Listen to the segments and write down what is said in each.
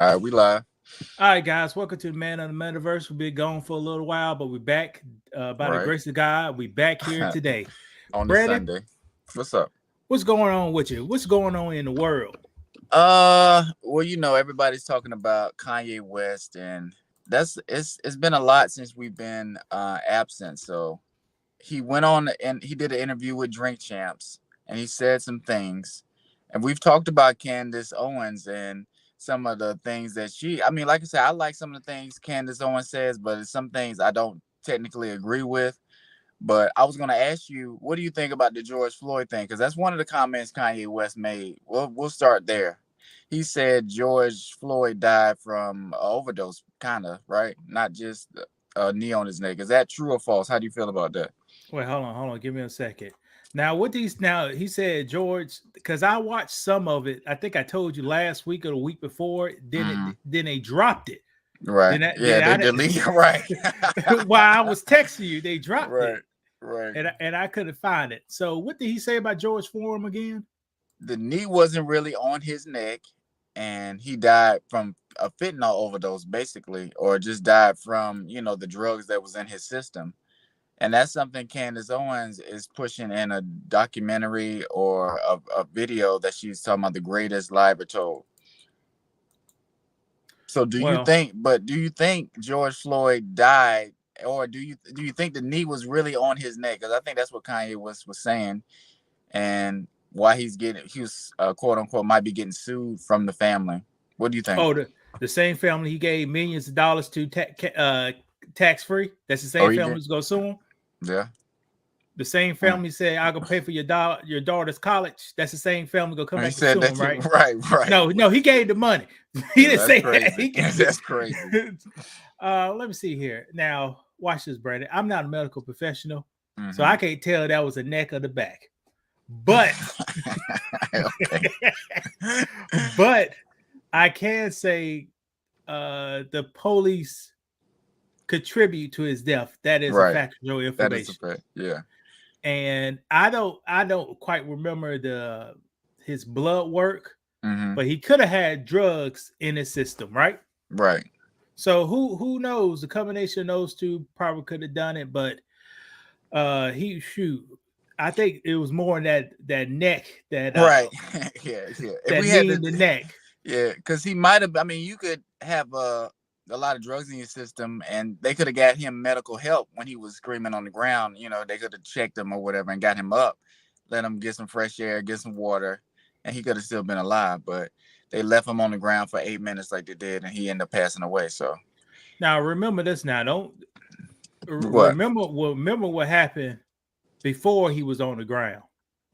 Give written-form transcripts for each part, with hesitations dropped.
All right, we live. All right, guys, welcome to the Man of the Metaverse. We've been gone for a little while, but we're back. By the Right. grace of God, we back here today. On the Brandon, Sunday. What's up? what's going on with you? What's going on in the world? Well, everybody's talking about Kanye West, and it's been a lot since we've been absent. So he went on and he did an interview with Drink Champs, and he said some things. And we've talked about Candace Owens and some of the things that like I said, I like some of the things Candace Owens says, but it's some things I don't technically agree with. But I was going to ask you, what do you think about the George Floyd thing? Because that's one of the comments Kanye West made. We'll start there. He said George Floyd died from an overdose, kind of, right? Not just a knee on his neck. Is that true or false? How do you feel about that? Wait, hold on. Give me a second. Now, he said George, because I watched some of it. I think I told you last week or the week before. Mm-hmm. Then they dropped it. Right. Yeah, they deleted right. While I was texting you, they dropped it. Right. And I couldn't find it. So what did he say about George Floyd again? The knee wasn't really on his neck, and he died from a fentanyl overdose, basically, or just died from the drugs that was in his system. And that's something Candace Owens is pushing in a documentary or a video that she's talking about, the greatest lie ever told. So do you think George Floyd died, or do you think the knee was really on his neck? Because I think that's what Kanye was saying, and why he was quote unquote might be getting sued from the family. What do you think? Oh, the same family he gave millions of dollars to tax free. That's the same family who's gonna sue him. Yeah. The same family said, "I'll go pay for your daughter's college." That's the same family gonna come back to sue him, right? Right. No, he gave the money. He didn't say crazy. that. That's crazy. Let me see here. Now, watch this, Brandon. I'm not a medical professional, so I can't tell that was the neck or the back. But, but I can say the police contribute to his death. That is a factual information. That is a fact. Yeah. And I don't quite remember his blood work, but he could have had drugs in his system, right? Right. So who knows? The combination of those two probably could have done it, but I think it was more in that neck that right. Yeah. That knee in the neck. Yeah, because he might have. I mean, you could have a lot of drugs in your system, and they could have got him medical help when he was screaming on the ground. They could have checked him or whatever and got him up, let him get some fresh air, get some water, and he could have still been alive. But they left him on the ground for 8 minutes like they did, and he ended up passing away. So now remember this. Now don't remember what happened before he was on the ground.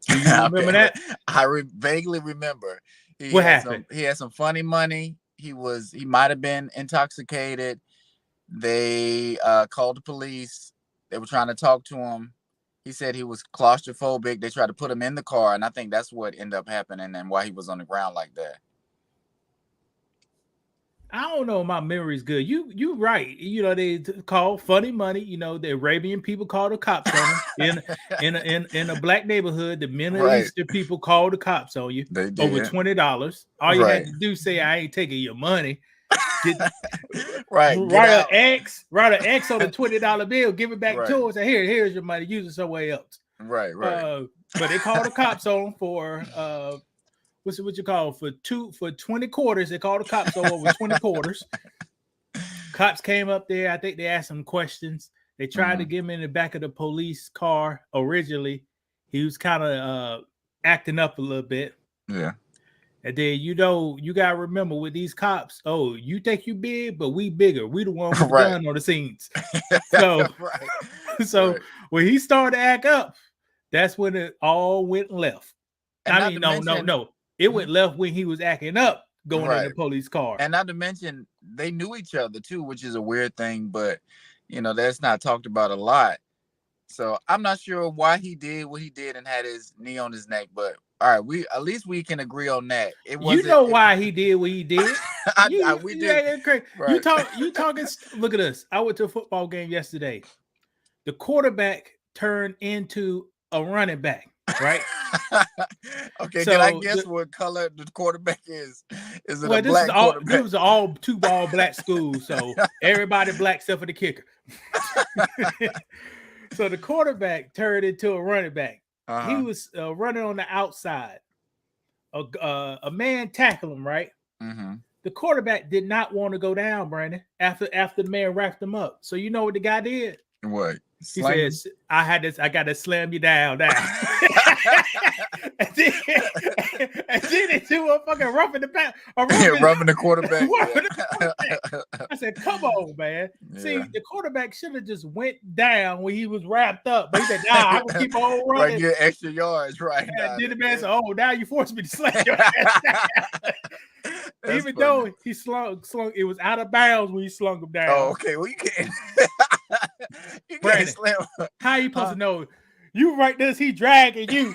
Do you remember that? I vaguely remember. What happened? He had some funny money. He might have been intoxicated. They called the police. They were trying to talk to him. He said he was claustrophobic. They tried to put him in the car, and I think that's what ended up happening and why he was on the ground like that. I don't know. My memory's good. You right. They call funny money. The Arabian people call the cops on them in a black neighborhood. The Middle Eastern people call the cops on you. They did. Over $20. All you had to do say, "I ain't taking your money." Write an X on the $20 bill. Give it back to us. And here's your money. Use it somewhere else. Right. But they call the cops on for what you call for 20 quarters. They called the cops over 20 quarters. Cops came up there. I think they asked some questions. They tried to get him in the back of the police car. Originally, he was kind of acting up a little bit. Yeah. And then you gotta remember with these cops, you think you big, but we bigger. We the one with the gun on the scenes. So when he started to act up, that's when it all went left. No. It went left when he was acting up, going in the police car. And not to mention, they knew each other too, which is a weird thing, but that's not talked about a lot. So I'm not sure why he did what he did and had his knee on his neck, but all right, at least we can agree on that. Why he did what he did. We did. You talking? Look at us. I went to a football game yesterday. The quarterback turned into a running back. right? Okay, so can I guess what color the quarterback is? Is it a black quarterback? This was all 2-ball black school, so everybody black except for the kicker. So the quarterback turned into a running back. He was running on the outside. A man tackled him, right? The quarterback did not want to go down, Brandon, after the man wrapped him up. So you know what the guy did? What? He says, I got to slam you down. and then they do a fucking roughing the quarterback. I said, come on, man. Yeah. See, the quarterback should have just went down when he was wrapped up. But he said, nah, I'm gonna keep on running. Right, get extra yards, right? And then the man said, oh, now you forced me to slam your ass down. Even though he slung, it was out of bounds when he slung him down. Oh, okay. Well, you can't. You Brandon, can't slam. How you supposed to know? You right this, he dragging you.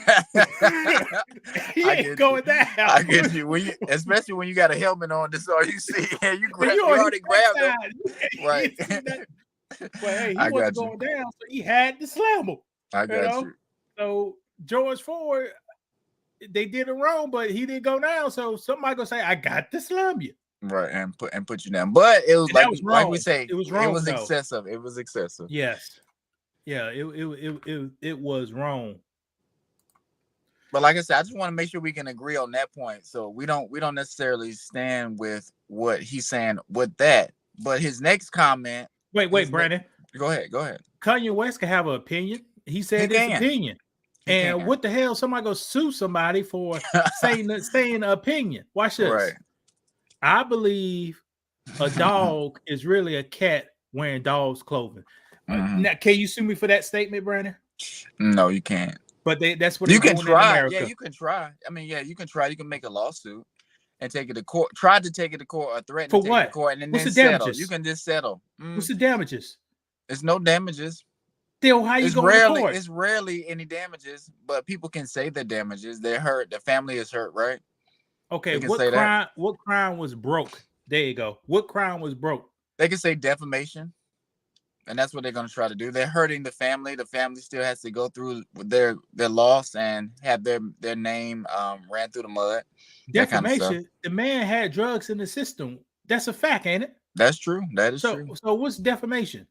He ain't going down. I get you. Especially when you got a helmet on, this is all you see. And you already grabbed him. Right. But hey, he wasn't going down, so he had to slam him. I got you. So George Ford, they did it wrong, but he didn't go down. So somebody gonna say, I got to slam you. Right, and put you down. But it was like we say, it was wrong. It was excessive. It was excessive. Yes. Yeah, it was wrong. But like I said, I just want to make sure we can agree on that point. So we don't necessarily stand with what he's saying with that. But his next comment. Wait, Brandon. Go ahead. Kanye West can have an opinion. He said his opinion. And what the hell? Somebody go sue somebody for saying an opinion. Watch this. Right. I believe a dog is really a cat wearing dog's clothing. Now, can you sue me for that statement, Brandon? No, you can't. But that's what you can try. Yeah, you can try. I mean, yeah, you can try. You can make a lawsuit and take it to court. Try to take it to court or threaten to take it to court, and then What's the settle. Damages? You can just settle. What's the damages? There's no damages. Still, how you going to court? It's rarely any damages, but people can say the damages. They're hurt. The family is hurt, right? Okay, what crime was broke? There you go. What crime was broke? They can say defamation, and that's what they're going to try to do. They're hurting the family. The family still has to go through their loss and have their name ran through the mud. Defamation. Kind of the man had drugs in the system. That's a fact, ain't it? That's true. That is true. So what's defamation?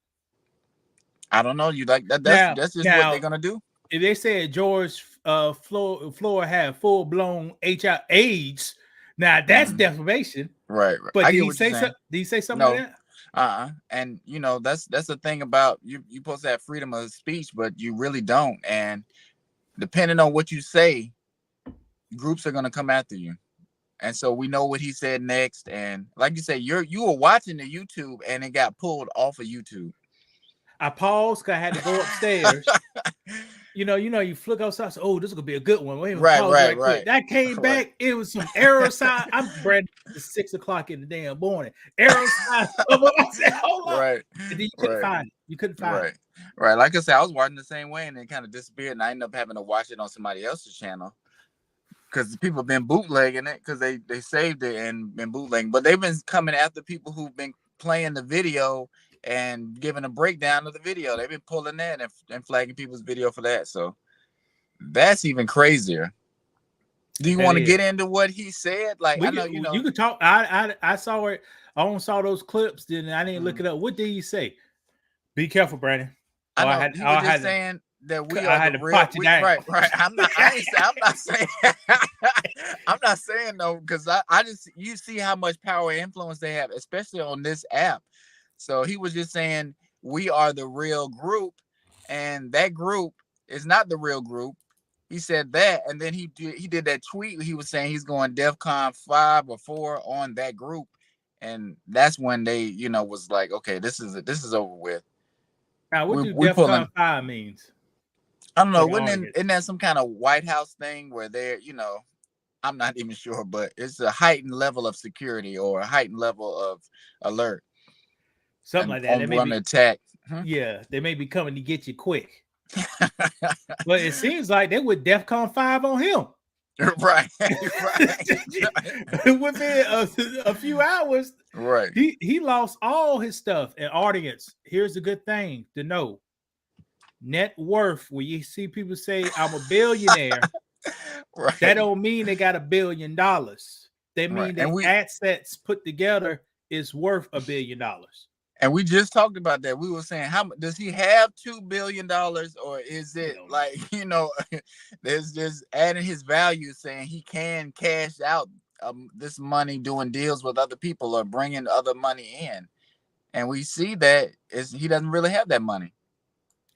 I don't know. You like that? That's just what they're going to do. If they said George Floyd had full-blown AIDS, now that's defamation. Right. But did he say something like that? And that's the thing about you supposed to have freedom of speech, but you really don't. And depending on what you say, groups are gonna come after you. And so we know what he said next. And like you say, you were watching the YouTube and it got pulled off of YouTube. I paused because I had to go upstairs. You flick outside. Oh, this is gonna be a good one. Wait, right. That came back. It was some arrow sign. I'm Brandon. It's 6:00 in the damn morning. Arrow sign. I said, hold on. Right. And then you couldn't find it. You couldn't find it. Right. Like I said, I was watching the same way and it kind of disappeared, and I ended up having to watch it on somebody else's channel because people have been bootlegging it because they saved it and been bootlegging. But they've been coming after people who've been playing the video and giving a breakdown of the video. They've been pulling that and flagging people's video for that. So that's even crazier. Do you want to get into what he said? Like, I know you could talk. I saw it. I only saw those clips. Then I didn't look it up. What did he say? Be careful, Brandon. He was just saying that we are the real. Right. I'm not saying though, because I just you see how much power and influence they have, especially on this app. So he was just saying we are the real group, and that group is not the real group. He said that, and then he did that tweet. He was saying he's going DEFCON 5 or 4 on that group, and that's when they, was like, okay, this is over with. Now, what do DEFCON 5 means? I don't know. Isn't that some kind of White House thing where they're, I'm not even sure, but it's a heightened level of security or a heightened level of alert. Something like that. They may be attack. Yeah, they may be coming to get you quick. But it seems like they were DEFCON 5 on him. Right. Within a few hours, right. He lost all his stuff. And audience, here's a good thing to know. net worth, where you see people say I'm a billionaire, right. That don't mean they got $1 billion. They mean And the assets put together is worth $1 billion. And we just talked about that. We were saying, how does he have $2 billion, or is it like, there's just adding his value, saying he can cash out this money doing deals with other people or bringing other money in, and we see that he doesn't really have that money.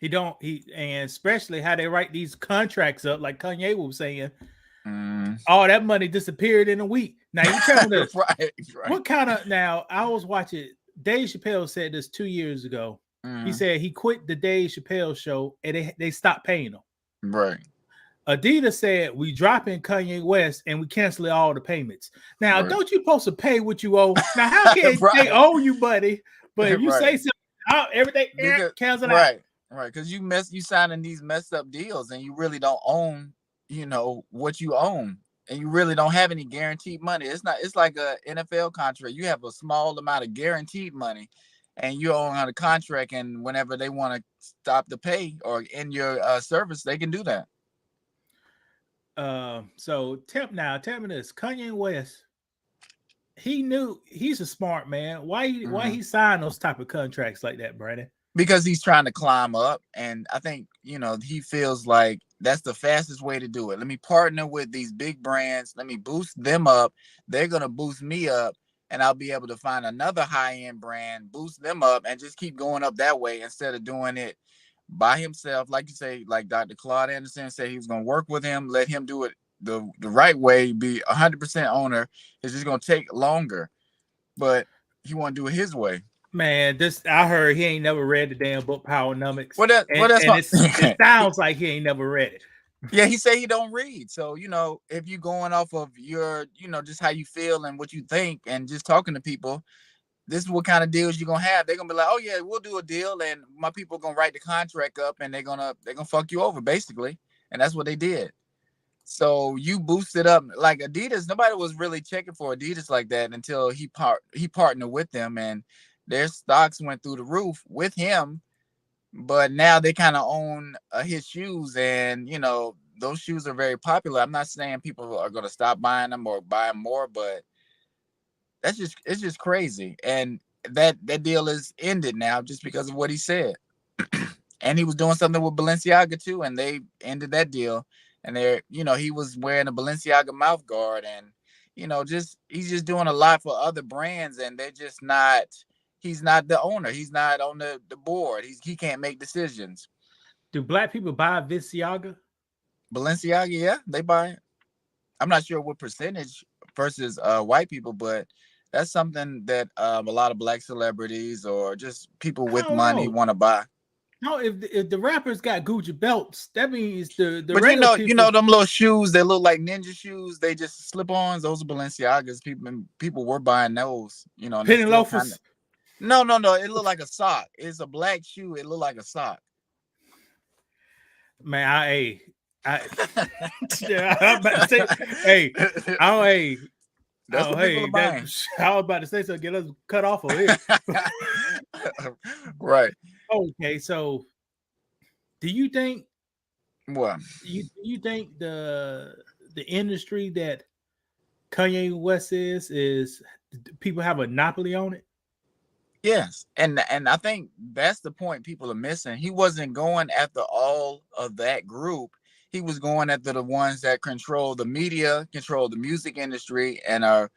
And especially how they write these contracts up, like Kanye was saying. All that money disappeared in a week. Now you tell me this. right. What kind of, now I was watching, Dave Chappelle said this 2 years ago. He said he quit the Dave Chappelle show and they stopped paying him. Right. Adidas said we dropping Kanye West and we cancel all the payments. Now, don't you supposed to pay what you owe? Now, how can they owe you, buddy? But if you say something, everything cancel out. Right. Because you signing these messed up deals and you really don't own, what you own. And you really don't have any guaranteed money. It's like a NFL contract. You have a small amount of guaranteed money and you're on a contract, and whenever they want to stop the pay or end your service, they can do that. So tell me this. Kanye West, he's a smart man. Why he signed those type of contracts like that, Brandon? Because he's trying to climb up, and I think he feels like that's the fastest way to do it. Let me partner with these big brands. Let me boost them up. They're gonna boost me up, and I'll be able to find another high-end brand, boost them up, and just keep going up that way instead of doing it by himself. Like you say, like Dr. Claude Anderson said, he was gonna work with him, let him do it the right way, be 100% owner. It's just gonna take longer, but he want to do it his way. Man, I heard he ain't never read the damn book Powernomics. It sounds like he ain't never read it. Yeah, he said he don't read. So, if you're going off of your, just how you feel and what you think and just talking to people, this is what kind of deals you're gonna have. They're gonna be like, oh yeah, we'll do a deal, and my people are gonna write the contract up and they're gonna fuck you over, basically. And that's what they did. So you boosted up like Adidas. Nobody was really checking for Adidas like that until he partnered with them, and their stocks went through the roof with him. But now they kind of own his shoes, and those shoes are very popular. I'm not saying people are going to stop buying them or buy more, but it's just crazy. And that deal is ended now just because of what he said. And he was doing something with Balenciaga too, and they ended that deal. And he was wearing a Balenciaga mouth guard, and he's just doing a lot for other brands, and they're just not. He's not the owner. He's not on the board. He can't make decisions. Do black people buy Balenciaga? Balenciaga, yeah, they buy it. I'm not sure what percentage versus white people, but that's something that a lot of black celebrities or just people with money want to buy. No, if the rappers got Gucci belts, that means the but people, them little shoes that look like ninja shoes, they just slip-ons. Those are Balenciagas. People were buying those. Penny loafers. No. It looked like a sock. It's a black shoe. It looked like a sock. Man, I'm about to say, I was about to say so. Get us cut off of it. Right. Okay, so do you think what? You think the industry that Kanye West is people have a monopoly on it? Yes, and I think that's the point people are missing. He wasn't going after all of that group. He was going after the ones that control the media, control the music industry, and are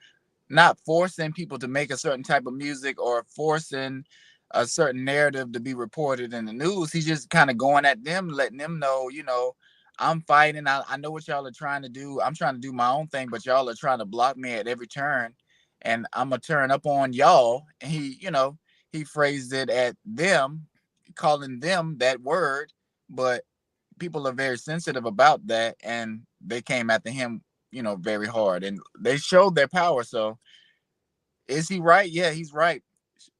not forcing people to make a certain type of music or forcing a certain narrative to be reported in the news. He's just kind of going at them, letting them know, I'm fighting. I know what y'all are trying to do. I'm trying to do my own thing, but y'all are trying to block me at every turn. And I'm gonna turn up on y'all. And he phrased it at them, calling them that word, but people are very sensitive about that, and they came after him, very hard, and they showed their power. So is he right? Yeah, he's right.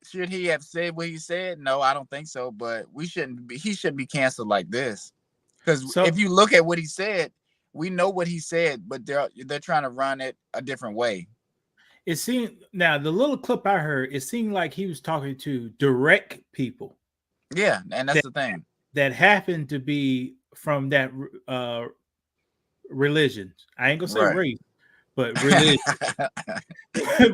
Should he have said what he said? No, I don't think so. But he shouldn't be canceled like this. Because if you look at what he said, we know what he said, but they're trying to run it a different way. It seemed, now the little clip I heard, it seemed like he was talking to direct people. Yeah, and that's the thing. that happen to be from that religion. I ain't gonna say race, but religion.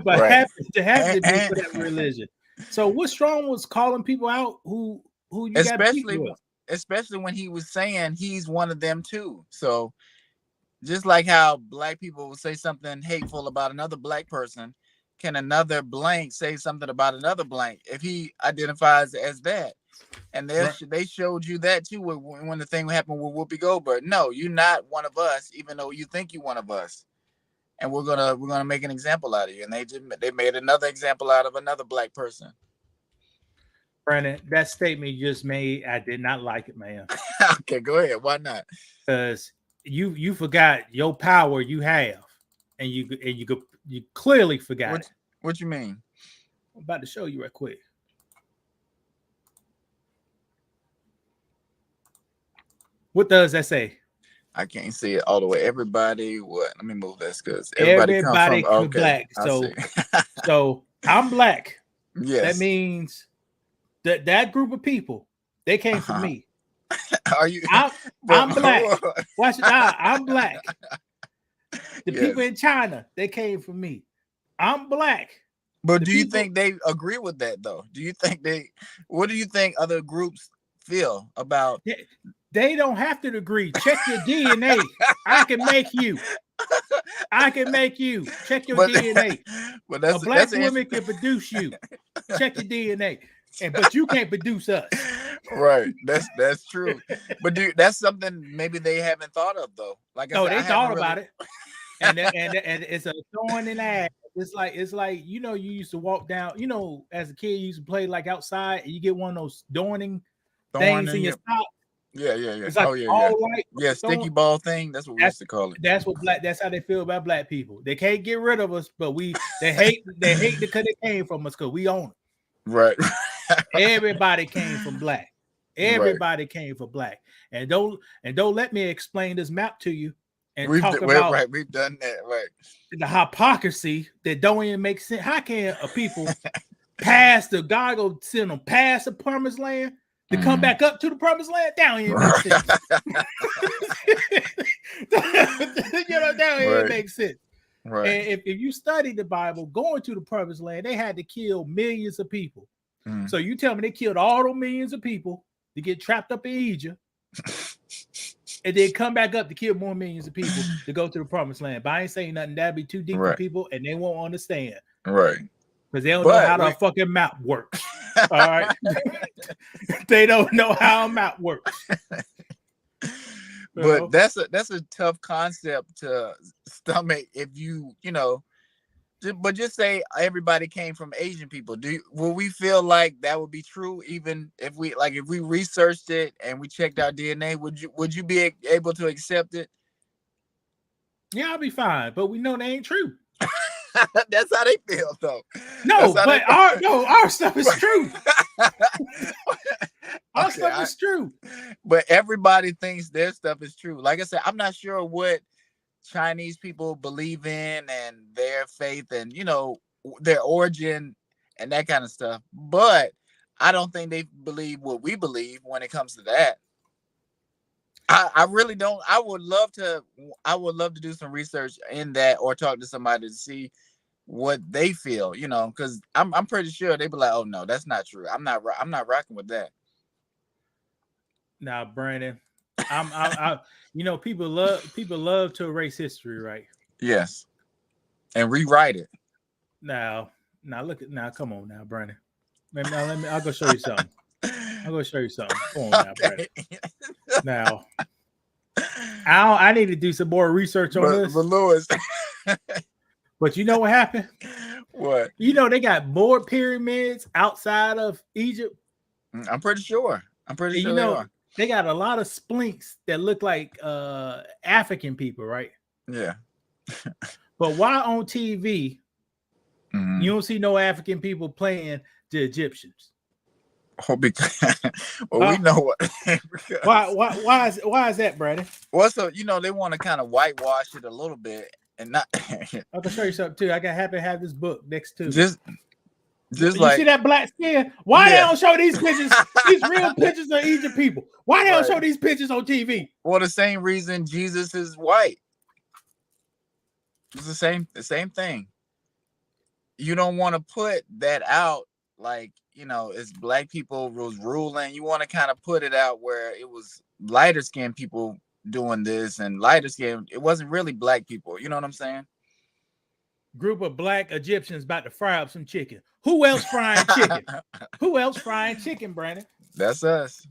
But happen to be for that religion. So what's wrong with calling people out who you got beef with? Especially when he was saying he's one of them too. So just like how black people will say something hateful about another black person, can another blank say something about another blank if he identifies as that? And they showed you that too when the thing happened with Whoopi Goldberg. No, you're not one of us, even though you think you're one of us. And we're gonna make an example out of you. And they made another example out of another black person. Brandon, that statement you just made, I did not like it, man. Okay, go ahead. Why not? Because you forgot your power you have, and you clearly forgot it. What you mean? I'm about to show you right quick. What does that say? I can't see it all the way. Everybody, what? Let me move this because everybody comes from black. So I'm black. Yes. That means that group of people, they came from me. Are you? I'm black. Watch it out. I'm black. The people in China, they came from me. I'm black. But do you think they agree with that though? Do you think what do you think other groups feel about? They don't have to agree. Check your DNA. I can make you. Check your DNA. But a black woman can produce you. Check your DNA. But you can't produce us. Right. That's true. But that's something maybe they haven't thought of though. Like they thought about it. And it's a thorn in the ass. It's like you used to walk down, as a kid you used to play like outside and you get one of those thorns in your sock. Yeah. It's like sticky ball thing. That's what we used to call it. That's how they feel about black people. They can't get rid of us, but they hate because they came from us because we own it. Right. Everybody came from black. Everybody came from black. And don't let me explain this map to you and we've talk about we've done that, right. The hypocrisy that don't even make sense. How can a people pass the God go send them past the promised land to come back up to the promised land? That don't even make sense. That don't even make sense. Right. And if you study the Bible, going to the promised land, they had to kill millions of people. So you tell me they killed all those millions of people to get trapped up in Egypt and then come back up to kill more millions of people to go to the promised land. But I ain't saying nothing. That'd be too deep for people and they won't understand. Right. Because they don't know how the fucking map works. All right. They don't know how a map works. But that's a tough concept to stomach if but just say everybody came from Asian people. Will we feel like that would be true even if we researched it and we checked our DNA? Would you be able to accept it? Yeah, I'll be fine, but we know they ain't true. That's how they feel though. No, but our stuff is true. Our stuff is true. But everybody thinks their stuff is true. Like I said, I'm not sure what Chinese people believe in and their faith and their origin and that kind of stuff, but I don't think they believe what we believe when it comes to that. I really don't. I would love to do some research in that or talk to somebody to see what they feel, because I'm pretty sure they'd be like, oh no, that's not true. I'm not rocking with that. Now, Brandon, I people love to erase history, right? Yes. And rewrite it. Now come on now, Brandon. I'll go show you something. Come on now, Brandon. Now I need to do some more research on this. But Lewis. But you know what happened? What? They got more pyramids outside of Egypt. I'm pretty sure. They are. They got a lot of splinks that look like African people, right? Yeah. But why on TV you don't see no African people playing the Egyptians? Oh, because we know what. why is that, Brandon? Well, so they want to kind of whitewash it a little bit and not. I can show you something too. I got happy to have this book next to just Just you see that black skin? Why they don't show these pictures, these real pictures of Egypt people? Why they don't show these pictures on TV? Well, the same reason Jesus is white. It's the same thing. You don't want to put that out like, you know, it's black people was ruling. You want to kind of put it out where it was lighter skinned people doing this, and lighter skin, it wasn't really black people. You know what I'm saying? Group of black Egyptians about to fry up some chicken. Who else frying chicken? Who else frying chicken, Brandon? That's us.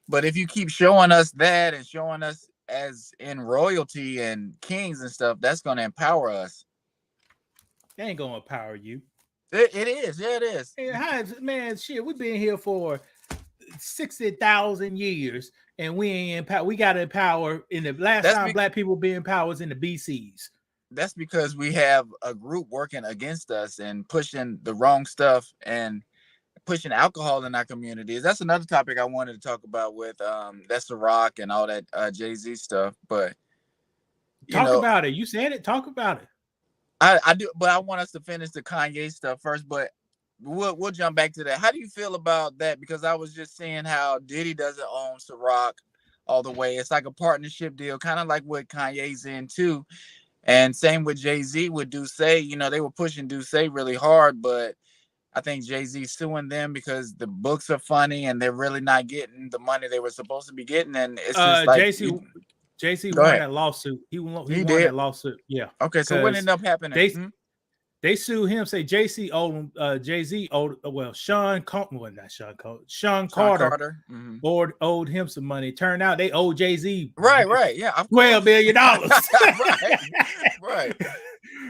But if you keep showing us that and showing us as in royalty and kings and stuff, that's going to empower us. They ain't going to empower you. It is. Yeah, it is. Man, shit, we've been here for 60,000 years and we ain't empowered. We got to empower. In the last time black people being empowered was in the BCs. That's because we have a group working against us and pushing the wrong stuff and pushing alcohol in our communities. That's another topic I wanted to talk about with that's the Rock and all that Jay-Z stuff. But talk about it. You said it. Talk about it. I do, but I want us to finish the Kanye stuff first. But we'll jump back to that. How do you feel about that? Because I was just saying how Diddy doesn't own Ciroc all the way. It's like a partnership deal, kind of like what Kanye's in too. And same with Jay-Z with D'Ussé. You know, they were pushing D'Ussé really hard, but I think Jay-Z suing them because the books are funny and they're really not getting the money they were supposed to be getting. And it's just like Jay-Z won that lawsuit. He won that lawsuit. Yeah. Okay, so what ended up happening? They sued him, say Jay-Z owed him, Jay-Z owed, Sean Carter owed him some money. Turned out they owed Jay-Z right, yeah, $12 billion. right.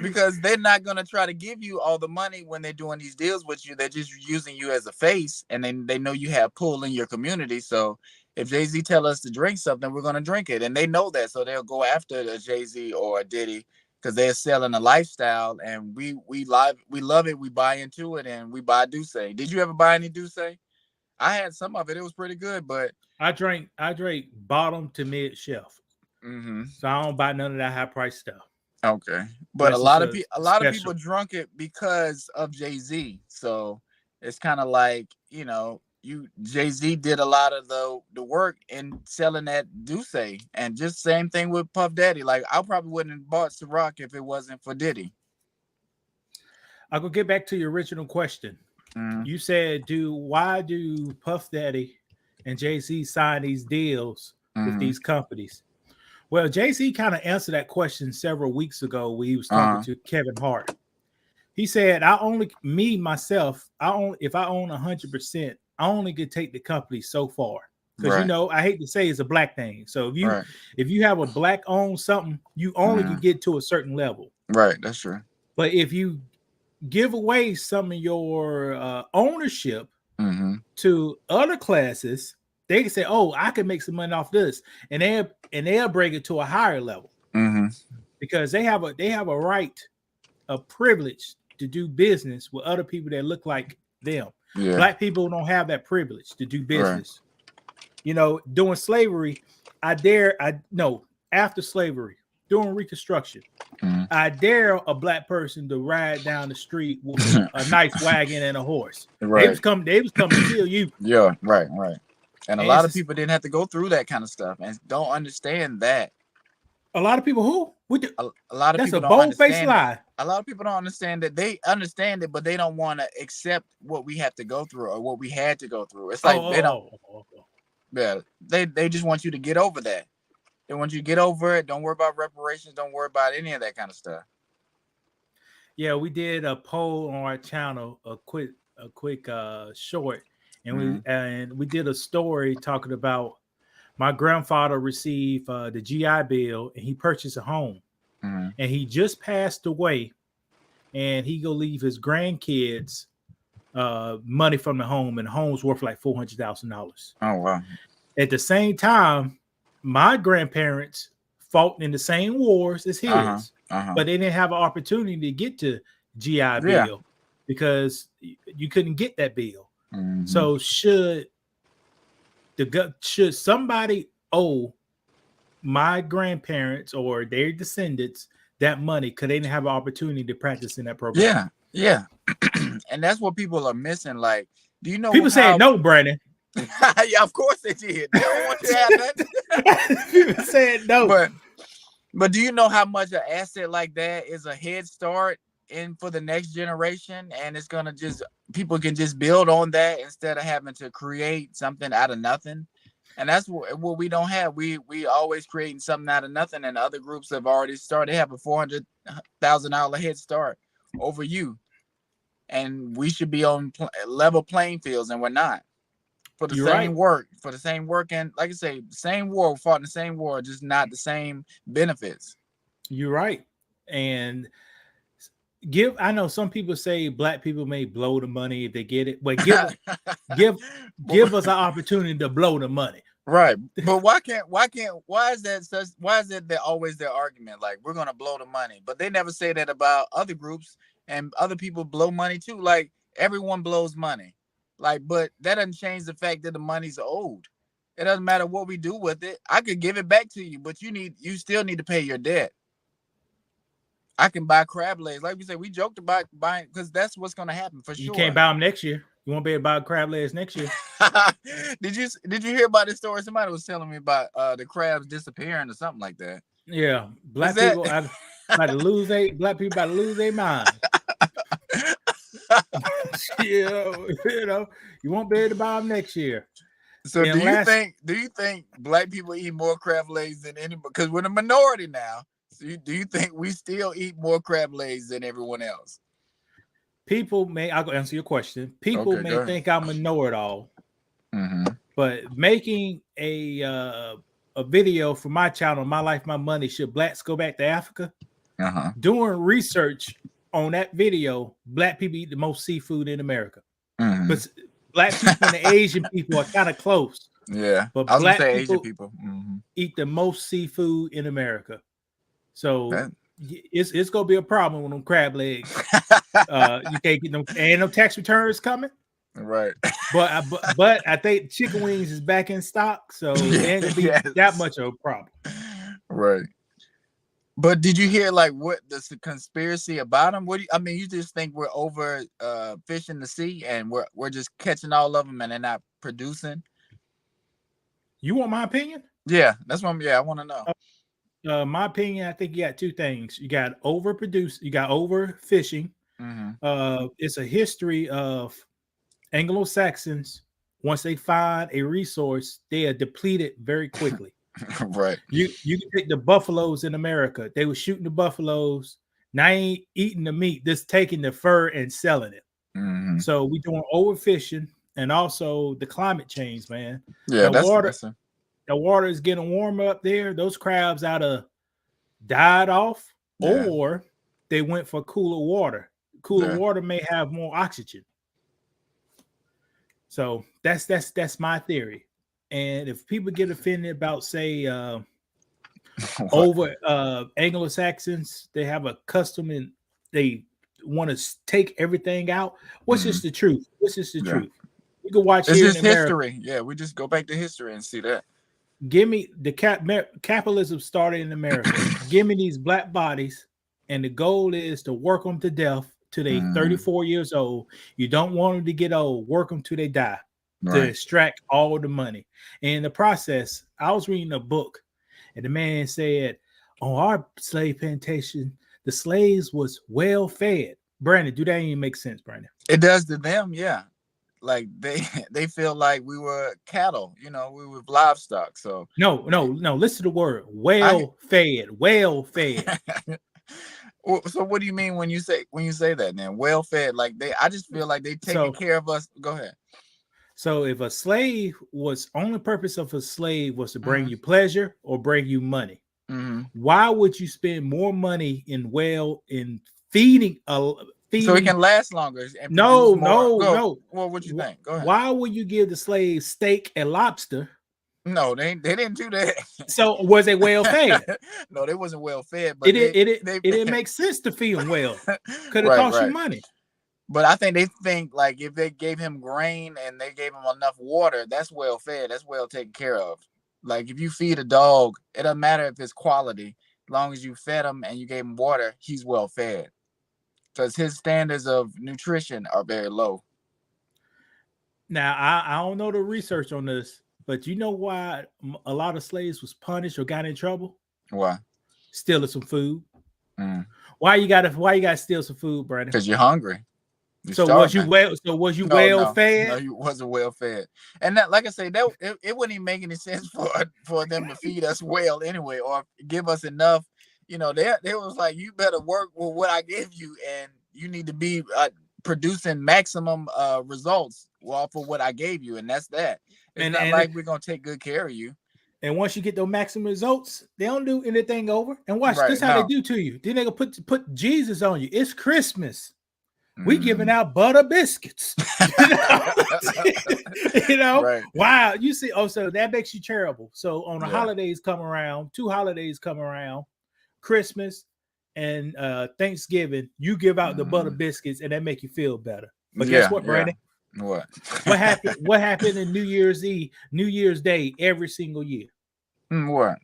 Because they're not gonna try to give you all the money when they're doing these deals with you. They're just using you as a face, and then they know you have pull in your community. So if Jay-Z tell us to drink something, we're gonna drink it, and they know that, so they'll go after the Jay-Z or a Diddy because they're selling a lifestyle, and we love it, we buy into it, and we buy D'Ussé. Did you ever buy any D'Ussé? I had some of it. It was pretty good, but I drank bottom to mid shelf. So I don't buy none of that high price stuff. Okay, but a lot of people drunk it because of Jay-Z. So it's kind of like, you know, Jay-Z did a lot of the work in selling that D'Ussé, and just same thing with Puff Daddy. Like, I probably wouldn't have bought Ciroc if it wasn't for Diddy. I'll go get back to your original question. You said, why do Puff Daddy and Jay-Z sign these deals with these companies? Well, Jay-Z kind of answered that question several weeks ago when he was talking to Kevin Hart. He said, if I own 100%, I only could take the company so far. Because, you know, I hate to say it's a black thing. So if you have a black owned something, you only can get to a certain level. Right, that's true. But if you give away some of your ownership to other classes, they can say, "Oh, I can make some money off this," and they'll bring it to a higher level because they have a right, a privilege to do business with other people that look like them. Yeah. Black people don't have that privilege to do business. Right. You know, during slavery, after slavery, during Reconstruction, I dare a black person to ride down the street with a nice wagon and a horse. Right. They was coming to kill you. Yeah, right. And a lot of people didn't have to go through that kind of stuff and don't understand that. A lot of people who? A lot of people don't understand. Lie. A lot of people don't understand that. They understand it, but they don't want to accept what we have to go through or what we had to go through. It's like they don't. Yeah, they just want you to get over that. They want you to get over it. Don't worry about reparations. Don't worry about any of that kind of stuff. Yeah, we did a poll on our channel, a quick short. And we did a story talking about my grandfather received the GI Bill and he purchased a home and he just passed away and he go leave his grandkids money from the home, and the home's worth like $400,000. Oh, wow. At the same time, my grandparents fought in the same wars as his, but they didn't have an opportunity to get to GI Bill because you couldn't get that bill. So should somebody owe my grandparents or their descendants that money because they didn't have an opportunity to practice in that program. Yeah. And that's what people are missing. Like, do you know people said no, Brandon? Yeah, of course they did. They don't want you to have nothing. People said no. But do you know how much an asset like that is a head start in for the next generation? And it's gonna people can just build on that instead of having to create something out of nothing. And that's what we don't have. We always creating something out of nothing, and other groups have already started. They have a $400,000 head start over you, and we should be on level playing fields, and we're not. For the same work, and like I say, same war, we fought in the same war, just not the same benefits. You're right. And I know some people say black people may blow the money if they get it, but give us an opportunity to blow the money. Right. But why is that always their argument? Like, we're gonna blow the money, but they never say that about other groups, and other people blow money too. Like, everyone blows money. Like, but that doesn't change the fact that the money's owed. It doesn't matter what we do with it. I could give it back to you, but you still need to pay your debt. I can buy crab legs. Like we said, we joked about buying, because that's what's going to happen for sure. You can't buy them next year. You won't be able to buy crab legs next year. Did you hear about this story? Somebody was telling me about the crabs disappearing or something like that. Yeah. Black people about to lose their mind. You won't be able to buy them next year. So do you think black people eat more crab legs than anybody? Because we're the minority now. So do you think we still eat more crab legs than everyone else? I'll go answer your question. People may think I'm a know-it-all, but making a video for my channel, My Life, My Money, Should Blacks Go Back to Africa? Doing research on that video, black people eat the most seafood in America. But black people and the Asian people are kind of close. Yeah, but black people eat the most seafood in America. So it's gonna be a problem with them crab legs. You can't get them, and no tax returns coming. Right. But I think chicken wings is back in stock, so it ain't gonna be that much of a problem. Right. But did you hear like what the conspiracy about them? You just think we're over fishing the sea and we're just catching all of them and they're not producing? You want my opinion? Yeah, that's what I want to know. My opinion, I think you got two things. You got overproduce, you got overfishing. It's a history of Anglo-Saxons. Once they find a resource, they are depleted very quickly. Right. You can take the buffaloes in America. They were shooting the buffaloes. Now I ain't eating the meat, just taking the fur and selling it. So we doing overfishing, and also the climate change, man. Yeah, the water is getting warmer up there. Those crabs either died off or they went for cooler water. Water may have more oxygen. So that's my theory. And if people get offended about, say, over Anglo-Saxons, they have a custom and they want to take everything out. What's just the truth? What's just the truth? You can watch it's here just in America. History. Yeah, we just go back to history and see that. Give me the capitalism started in America. Give me these black bodies, and the goal is to work them to death till they 34 years old. You don't want them to get old. Work them till they die. To extract all the money. And in the process, I was reading a book, and the man said, on our slave plantation, the slaves was well fed. Brandon, do that even make sense, Brandon? It does to them, yeah. Like they feel like we were cattle, we were livestock. So no. Listen to the word fed. So what do you mean when you say that? Then well fed, like I just feel like they taking care of us. Go ahead. So if a slave only purpose of a slave was to bring you pleasure or bring you money, why would you spend more money in feeding? So it can last longer. No. Well, what you think? Go ahead. Why would you give the slave steak and lobster? No, they didn't do that. So was they well fed? No, they wasn't well fed. But it didn't make sense to feed them well. Could it cost you money? But I think they think like if they gave him grain and they gave him enough water, that's well fed. That's well taken care of. Like if you feed a dog, it doesn't matter if it's quality. long as you fed him and you gave him water, he's well fed. Because his standards of nutrition are very low. Now, I don't know the research on this, but you know why a lot of slaves was punished or got in trouble? Why? Stealing some food. Why you gotta steal some food, Brandon? Because you're hungry. Was you well fed? No, you wasn't well fed. And that, like I say, it wouldn't even make any sense for them to feed us well anyway, or give us enough. You know, they was like, you better work with what I give you, and you need to be producing maximum results off of what I gave you, and that's that. It's not like we're gonna take good care of you. And once you get those maximum results, they don't do anything over. And watch this how they do to you. Then they gonna put Jesus on you. It's Christmas. We giving out butter biscuits. You know? Right. Wow. You see, so that makes you charitable. So on the holidays come around, 2 holidays come around, Christmas and Thanksgiving, you give out the butter biscuits and that make you feel better. But guess what, Brandon? What happened? What happened in New Year's Eve, New Year's Day every single year? What?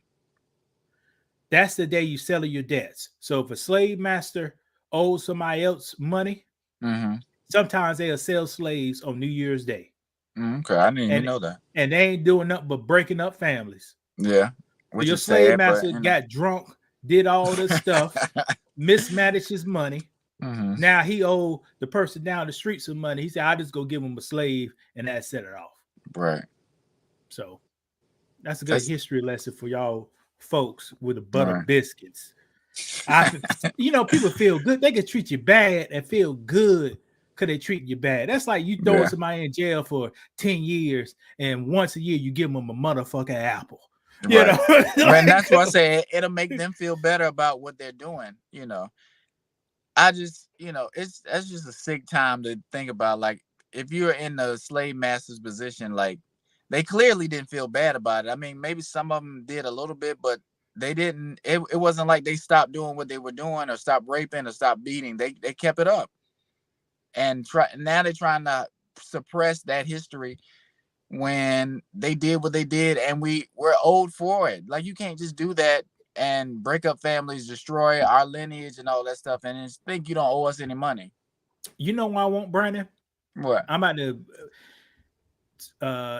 That's the day you settle your debts. So if a slave master owes somebody else money, sometimes they'll sell slaves on New Year's Day. Okay, I didn't even know that. And they ain't doing nothing but breaking up families. Yeah. Your slave master got drunk, did all this stuff, mismanaged his money. Now he owed the person down the street some money. He said, "I'll just go give him a slave," and that set it off. Right. So that's a good history lesson for y'all folks with the butter biscuits. People feel good. They can treat you bad and feel good because they treat you bad. That's like you throwing somebody in jail for 10 years and once a year you give them a motherfucking apple. You know? And that's why I say it'll make them feel better about what they're doing. You know, I just, that's just a sick time to think about. Like, if you're in the slave master's position, like, they clearly didn't feel bad about it. I mean, maybe some of them did a little bit, but they didn't. It wasn't like they stopped doing what they were doing or stopped raping or stopped beating. They kept it up. And now they're trying to suppress that history when they did what they did, and we're owed for it. Like, you can't just do that and break up families, destroy our lineage and all that stuff, and just think you don't owe us any money. You know what I want, Brandon? What? I'm about to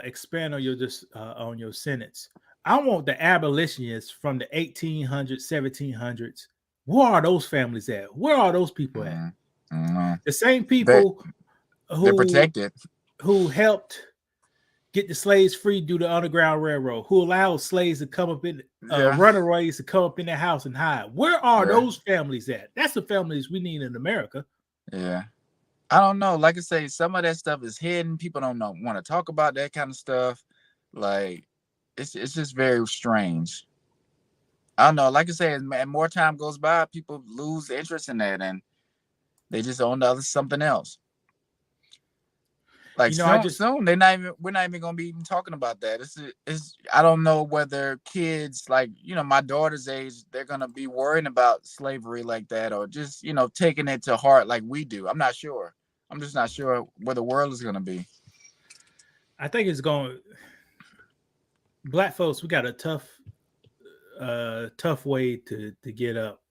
expand on your sentence. I want the abolitionists from the 1800s, 1700s. Where are those families at? Where are those people at? The same people they're protected, who helped get the slaves free due to the Underground Railroad, who allowed slaves to come up in runaways to come up in their house and hide. Where are those families at? That's the families we need in America. Yeah. I don't know. Like I say, some of that stuff is hidden. People don't want to talk about that kind of stuff. Like, it's just very strange. I don't know. Like I say, as more time goes by, people lose interest in that and they just own something else. Like, soon we're not even gonna be even talking about that. It's I don't know whether kids, like, my daughter's age, they're gonna be worrying about slavery like that, or just taking it to heart like we do. I'm not sure. I'm just not sure where the world is gonna be. I think it's going. Black folks, we got a tough way to get up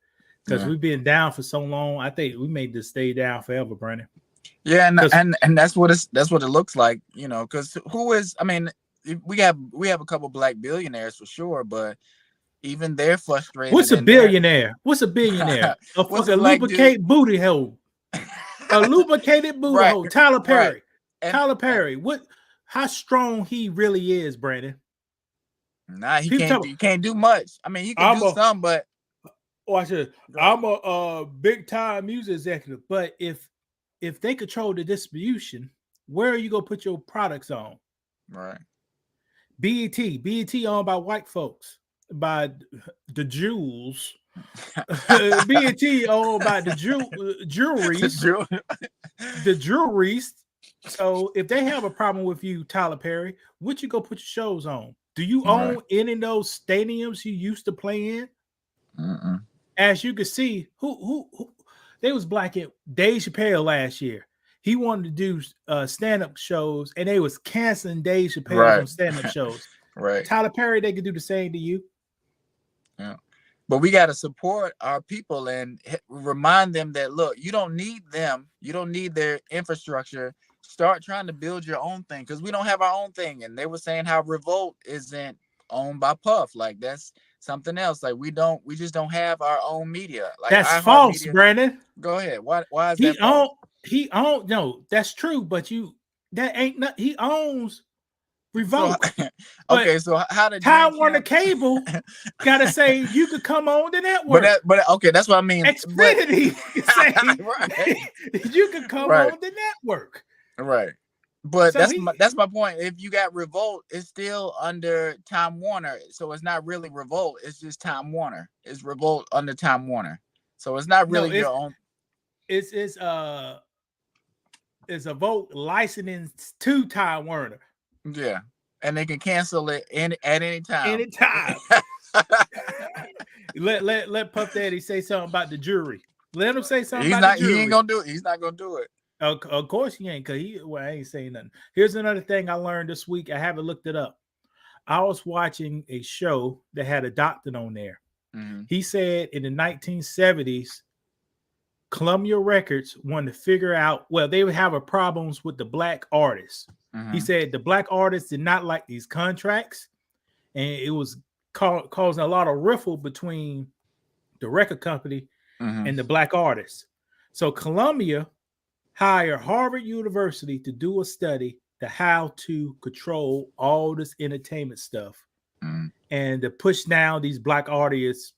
because we've been down for so long. I think we made this stay down forever, Brandon. Yeah, and that's what it looks like, because we have a couple Black billionaires for sure, but even they're frustrated. What's a billionaire? What's a billionaire? A fucking lubricate booty hole. A lubricated booty hole. Tyler Perry. Right. Tyler Perry. How strong he really is, Brandon. Nah, he can't do much. I mean, he can do some, but I'm a big time music executive, but if they control the distribution, where are you gonna put your products on? Right. BET owned by white folks, by the Jews. BET owned by the jewelries. The jewelries. So if they have a problem with you, Tyler Perry, what you go put your shows on? Do you own any of those stadiums you used to play in? As you can see, who they was black at Dave Chappelle last year. He wanted to do stand-up shows, and they was canceling Dave Chappelle from stand-up shows. Right. Tyler Perry, they could do the same to you. Yeah. But we got to support our people and remind them that, look, you don't need them. You don't need their infrastructure. Start trying to build your own thing, because we don't have our own thing. And they were saying how Revolt isn't owned by Puff. Like, that's something else. Like, we just don't have our own media. Like, that's false, Brandon. Go ahead. Why is that false? No, that's true, but that ain't not, he owns Revolt. So how did Time Warner Cable gotta say you could come on the network? But okay, that's what I mean. Xfinity say you could come on the network. Right. But so that's my point. If you got Revolt, it's still under Time Warner. So it's not really Revolt, it's just Time Warner. It's Revolt under Time Warner. So it's not really your own. It's a Volt licensing to Time Warner. Yeah, and they can cancel it at any time. Anytime. let Puff Daddy say something about the jury. Let him say something about the jury. He ain't gonna do it. He's not gonna do it. Of course he ain't, because I ain't saying nothing. Here's another thing I learned this week. I haven't looked it up. I was watching a show that had a doctor on there. Mm-hmm. He said in the 1970s, Columbia Records wanted to figure out, well, they would have problems with the black artists. Mm-hmm. He said the black artists did not like these contracts, and it was causing a lot of riffle between the record company and the black artists. So Columbia hired Harvard University to do a study to how to control all this entertainment stuff and to push down these black artists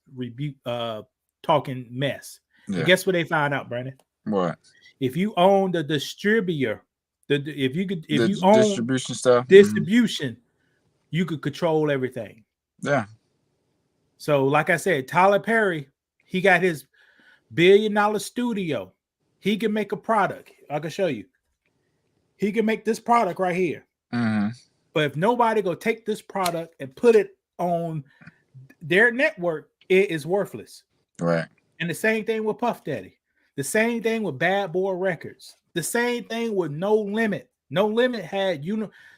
talking mess. Yeah. And guess what they found out, Brandon? What? If you own the distributor, if you own distribution stuff, you could control everything. Yeah. So, like I said, Tyler Perry, he got his $1 billion studio. He can make a product. I can show you. He can make this product right here. Mm-hmm. But if nobody go take this product and put it on their network, it is worthless. Right. And the same thing with Puff Daddy. The same thing with Bad Boy Records. The same thing with No Limit. No Limit had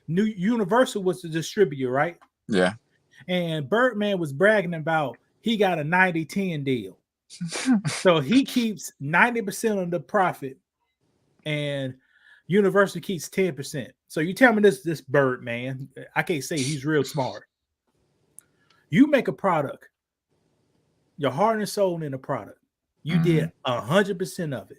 Universal was the distributor, right? Yeah. And Birdman was bragging about he got a 90-10 deal. So he keeps 90% of the profit and Universal keeps 10%. So you tell me this Birdman, I can't say he's real smart. You make a product, your heart and soul in a product. You did 100% of it.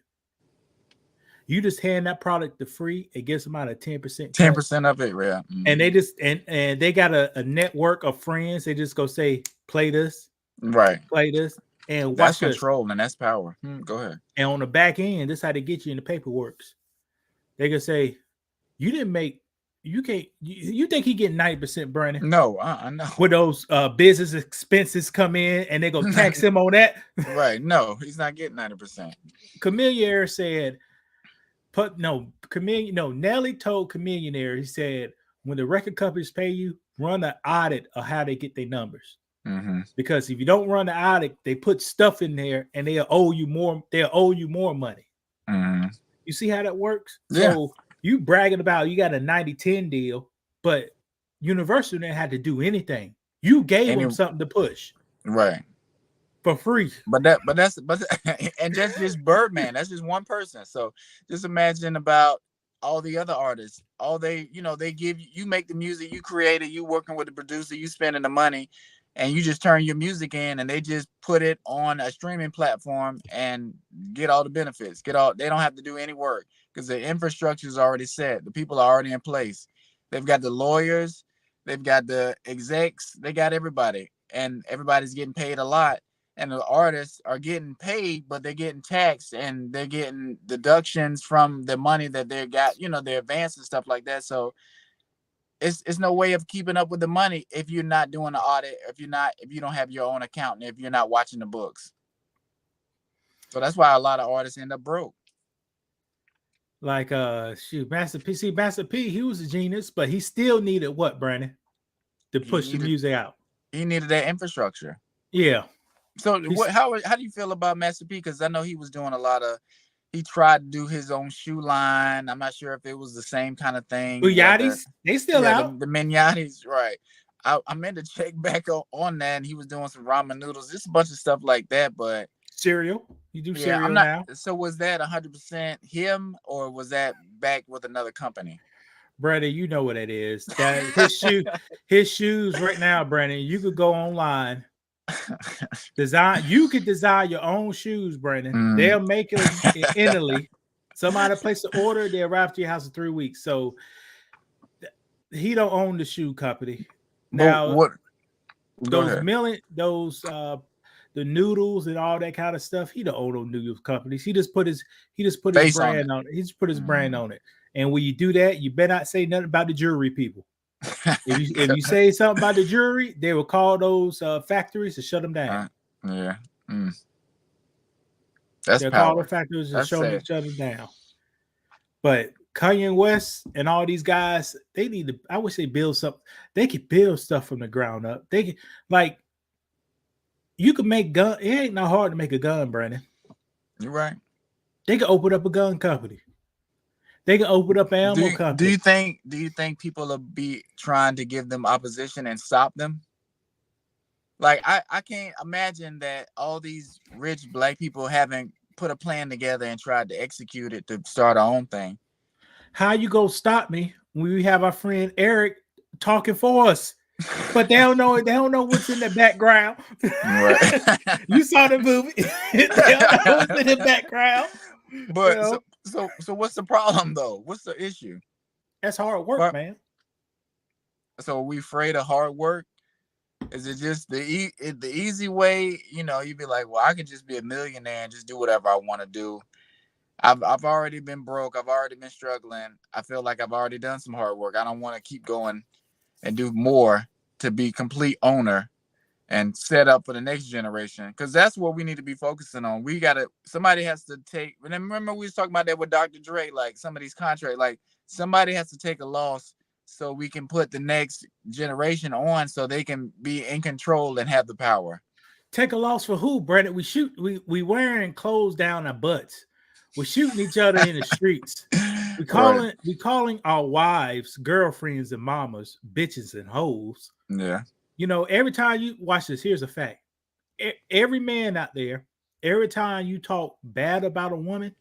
You just hand that product to free, it gives them out a 10%. 10% of it, yeah. And they just and they got a network of friends. They just go say, play this, right? Play this, and that's control and that's power. Go ahead. And on the back end, this is how they get you in the paperwork. They can say, you didn't make. You can't. You think he getting 90%, Brandon? No, no. With those business expenses come in, and they go tax him on that. Right? No, he's not getting 90%. Chamillionaire said. Nelly told Chamillionaire, he said, when the record companies pay you, run an audit of how they get their numbers. Mm-hmm. Because if you don't run the audit, they put stuff in there and they'll owe you more money. Mm-hmm. You see how that works? Yeah. So you bragging about you got a 90-10 deal, but Universal didn't have to do anything. You gave them something to push. Right. For free. But and just Birdman, that's just one person. So just imagine about all the other artists. All they give you make the music, you create it, you working with the producer, you spending the money, and you just turn your music in and they just put it on a streaming platform and get all the benefits. They don't have to do any work because the infrastructure is already set. The people are already in place. They've got the lawyers, they've got the execs, they got everybody, and everybody's getting paid a lot. And the artists are getting paid, but they're getting taxed and they're getting deductions from the money that they got, their advance and stuff like that. So it's no way of keeping up with the money if you're not doing the audit, if you don't have your own accountant, if you're not watching the books. So that's why a lot of artists end up broke. Like Master P, he was a genius, but he still needed what, Brandon? To push the music out. He needed that infrastructure. Yeah. So how do you feel about Master P? Because I know he was doing he tried to do his own shoe line. I'm not sure if it was the same kind of thing. Yachty's, they still out. The Minyatis, right. I meant to check back on that, and he was doing some ramen noodles, just a bunch of stuff like that. But cereal, you do yeah, I'm cereal not. now. So was that 100% him, or was that back with another company? Brandon, you know what it is. That his shoes right now, Brandon. You could go online, design. You could design your own shoes, Brandon. They'll make them in Italy. Somebody place the order, they arrive to your house in 3 weeks. So he don't own the shoe company. Now, but what? The noodles and all that kind of stuff. He don't own those noodles companies. He just put his Face brand on it. He just put his brand on it. And when you do that, you better not say nothing about the jewelry people. If you say something about the jewelry, they will call those factories to shut them down. Yeah. They'll call the factories to shut them down. But Kanye West and all these guys, they need to. I wish they build something. They could build stuff from the ground up. They could, like, you can make gun. It ain't not hard to make a gun, Brandon. You're right. They could open up a gun company. They can open up an ammo company. Do you think people will be trying to give them opposition and stop them? Like, I can't imagine that all these rich black people haven't put a plan together and tried to execute it to start our own thing. How you go stop me when we have our friend Eric talking for us? But they don't know what's in the background. Right. You saw the movie. They don't know what's in the background. But you know? So what's the problem though? What's the issue? That's hard work, man. So are we afraid of hard work? Is it just the easy way? You know, you'd be like, well, I could just be a millionaire and just do whatever I want to do. I've already been broke. I've already been struggling. I feel like I've already done some hard work. I don't want to keep going and do more to be complete owner and set up for the next generation, because that's what we need to be focusing on. Somebody has to take, and remember we was talking about that with Dr. Dre, like some of these contracts, like somebody has to take a loss so we can put the next generation on so they can be in control and have the power. Take a loss for who, Brandon? We wearing clothes down our butts. We're shooting each other in the streets. We calling our wives, girlfriends, and mamas bitches and hoes. Yeah. You know, every time you watch this, here's a fact. Every man out there, every time you talk bad about a woman,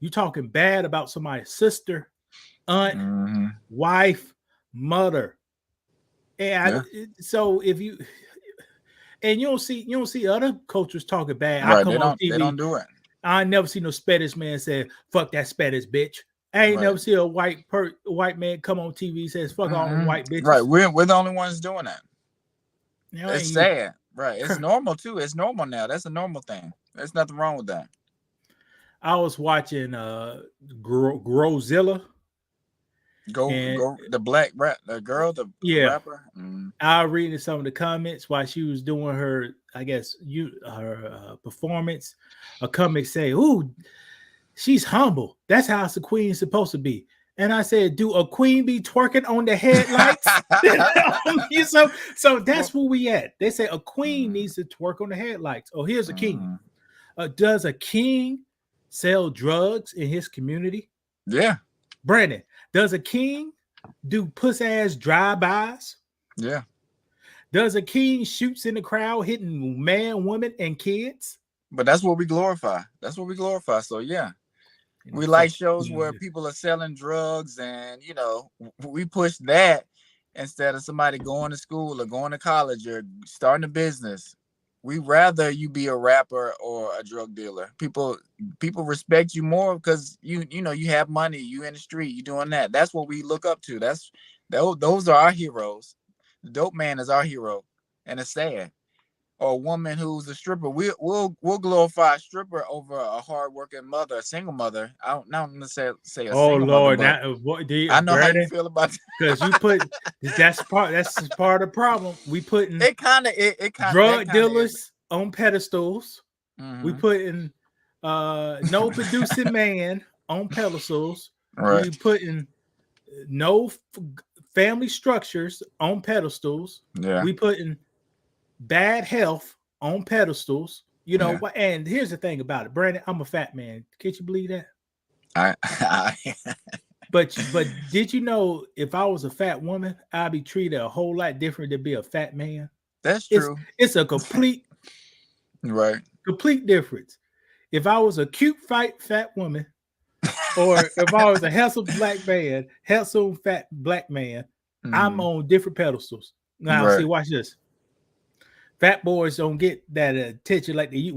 you talking bad about somebody's sister, aunt, wife, mother. And so if you and you don't see other cultures talking bad. Right, they don't do it. I never see no Spanish man say, fuck that Spanish bitch. I ain't never see a white man come on TV and says, fuck all them white bitches. Right, we're the only ones doing that. You know, it's sad. Right, it's normal too. It's normal now. That's a normal thing. There's nothing wrong with that. I was watching Growzilla. The black rap, the girl, the rapper. I was reading some of the comments while she was doing her, I guess her performance. A comment say, "Ooh, she's humble. That's how a queen's supposed to be." And I said, "Do a queen be twerking on the headlights?" so that's where we at. They say a queen needs to twerk on the headlights. Oh, here's a king. Does a king sell drugs in his community? Yeah, Brandon. Does a king do puss ass drive-bys? Yeah. Does a king shoots in the crowd hitting man, women, and kids? But that's what we glorify. So yeah. We like shows where people are selling drugs, and you know, we push that instead of somebody going to school or going to college or starting a business. We rather you be a rapper or a drug dealer. People respect you more because you know you have money, you in the street, you doing that. That's what we look up to. Those are our heroes. The dope man is our hero, and it's sad. Or a woman who's a stripper, we'll glorify a stripper over a hardworking mother, a single mother. I don't want to say a single Lord, mother. I know how you feel about that. Because you put that's part of the problem. We putting it kind of drug dealers on pedestals. We putting no producing man on pedestals. Right. We putting no family structures on pedestals. Yeah. We putting bad health on pedestals, you know. And here's the thing about it, Brandon. I'm a fat man. Can't you believe that? But did you know if I was a fat woman, I'd be treated a whole lot different than be a fat man? That's true. It's a complete difference. If I was a cute fat woman, or if I was a handsome fat black man, I'm on different pedestals. Now, see, watch this. Fat boys don't get that attention like they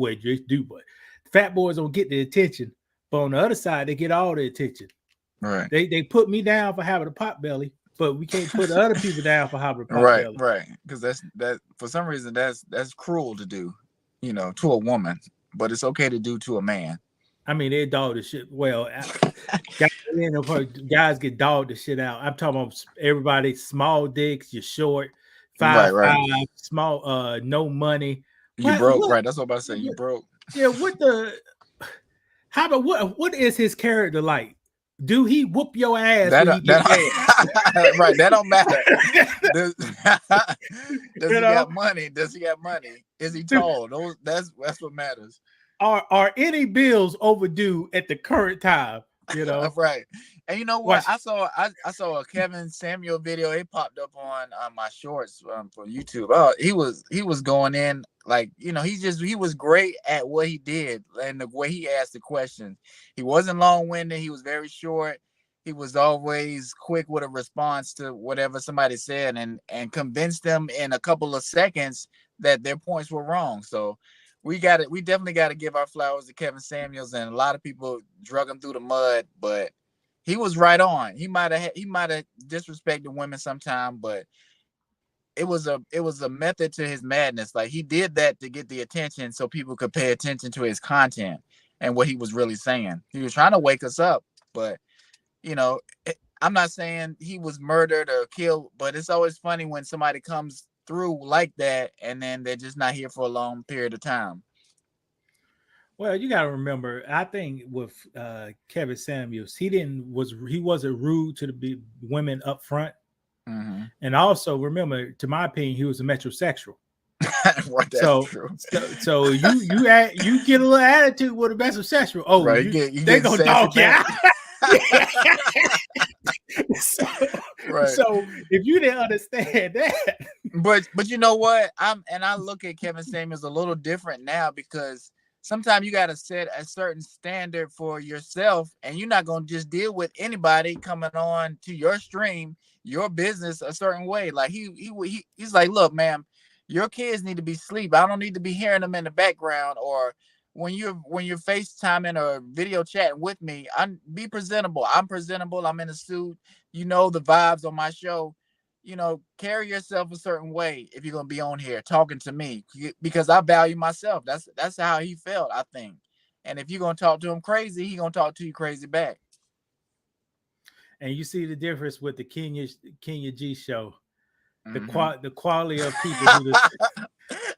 do, but fat boys don't get the attention. But on the other side, they get all the attention. Right. They put me down for having a pot belly, but we can't put other people down for having a pot belly. Right. Because that for some reason that's cruel to do, to a woman, but it's okay to do to a man. I mean, they dog the shit. Well, guys get dogged the shit out. I'm talking about everybody, small dicks, you're short, 5'5", small, no money. You broke, right? That's what I'm about to say. You broke. Yeah, what is his character like? Do he whoop your ass? Right, that don't matter. Does he got money? Does he got money? Is he tall? That's what matters. Are any bills overdue at the current time? Right. And you know what? I saw a Kevin Samuel video. It popped up on my shorts for YouTube. Oh, he was going in like, he was great at what he did and the way he asked the questions. He wasn't long-winded. He was very short. He was always quick with a response to whatever somebody said and convinced them in a couple of seconds that their points were wrong. So we definitely got to give our flowers to Kevin Samuels, and a lot of people drug him through the mud, but he was right on. He might have disrespected women sometime, but it was a method to his madness. Like, he did that to get the attention so people could pay attention to his content and what he was really saying. He was trying to wake us up, but I'm not saying he was murdered or killed, but it's always funny when somebody comes through like that and then they're just not here for a long period of time. Well, you got to remember, I think with Kevin Samuels, he wasn't rude to the women up front. Mm-hmm. And also remember, to my opinion, he was a metrosexual. So you get a little attitude with a metrosexual. Oh, right, they gonna dog you out. So if you didn't understand that, but you know what, I look at Kevin Samuels a little different now, because sometimes you got to set a certain standard for yourself, and you're not going to just deal with anybody coming on to your stream, your business, a certain way. Like he's like, look, man, your kids need to be asleep. I don't need to be hearing them in the background, or when you're FaceTiming or video chatting with me, be presentable. I'm presentable. I'm in a suit. The vibes on my show. Carry yourself a certain way if you're gonna be on here talking to me, because I value myself. That's how he felt, I think. And if you're gonna talk to him crazy, he gonna talk to you crazy back. And you see the difference with the Kenya G show, mm-hmm. the quality of people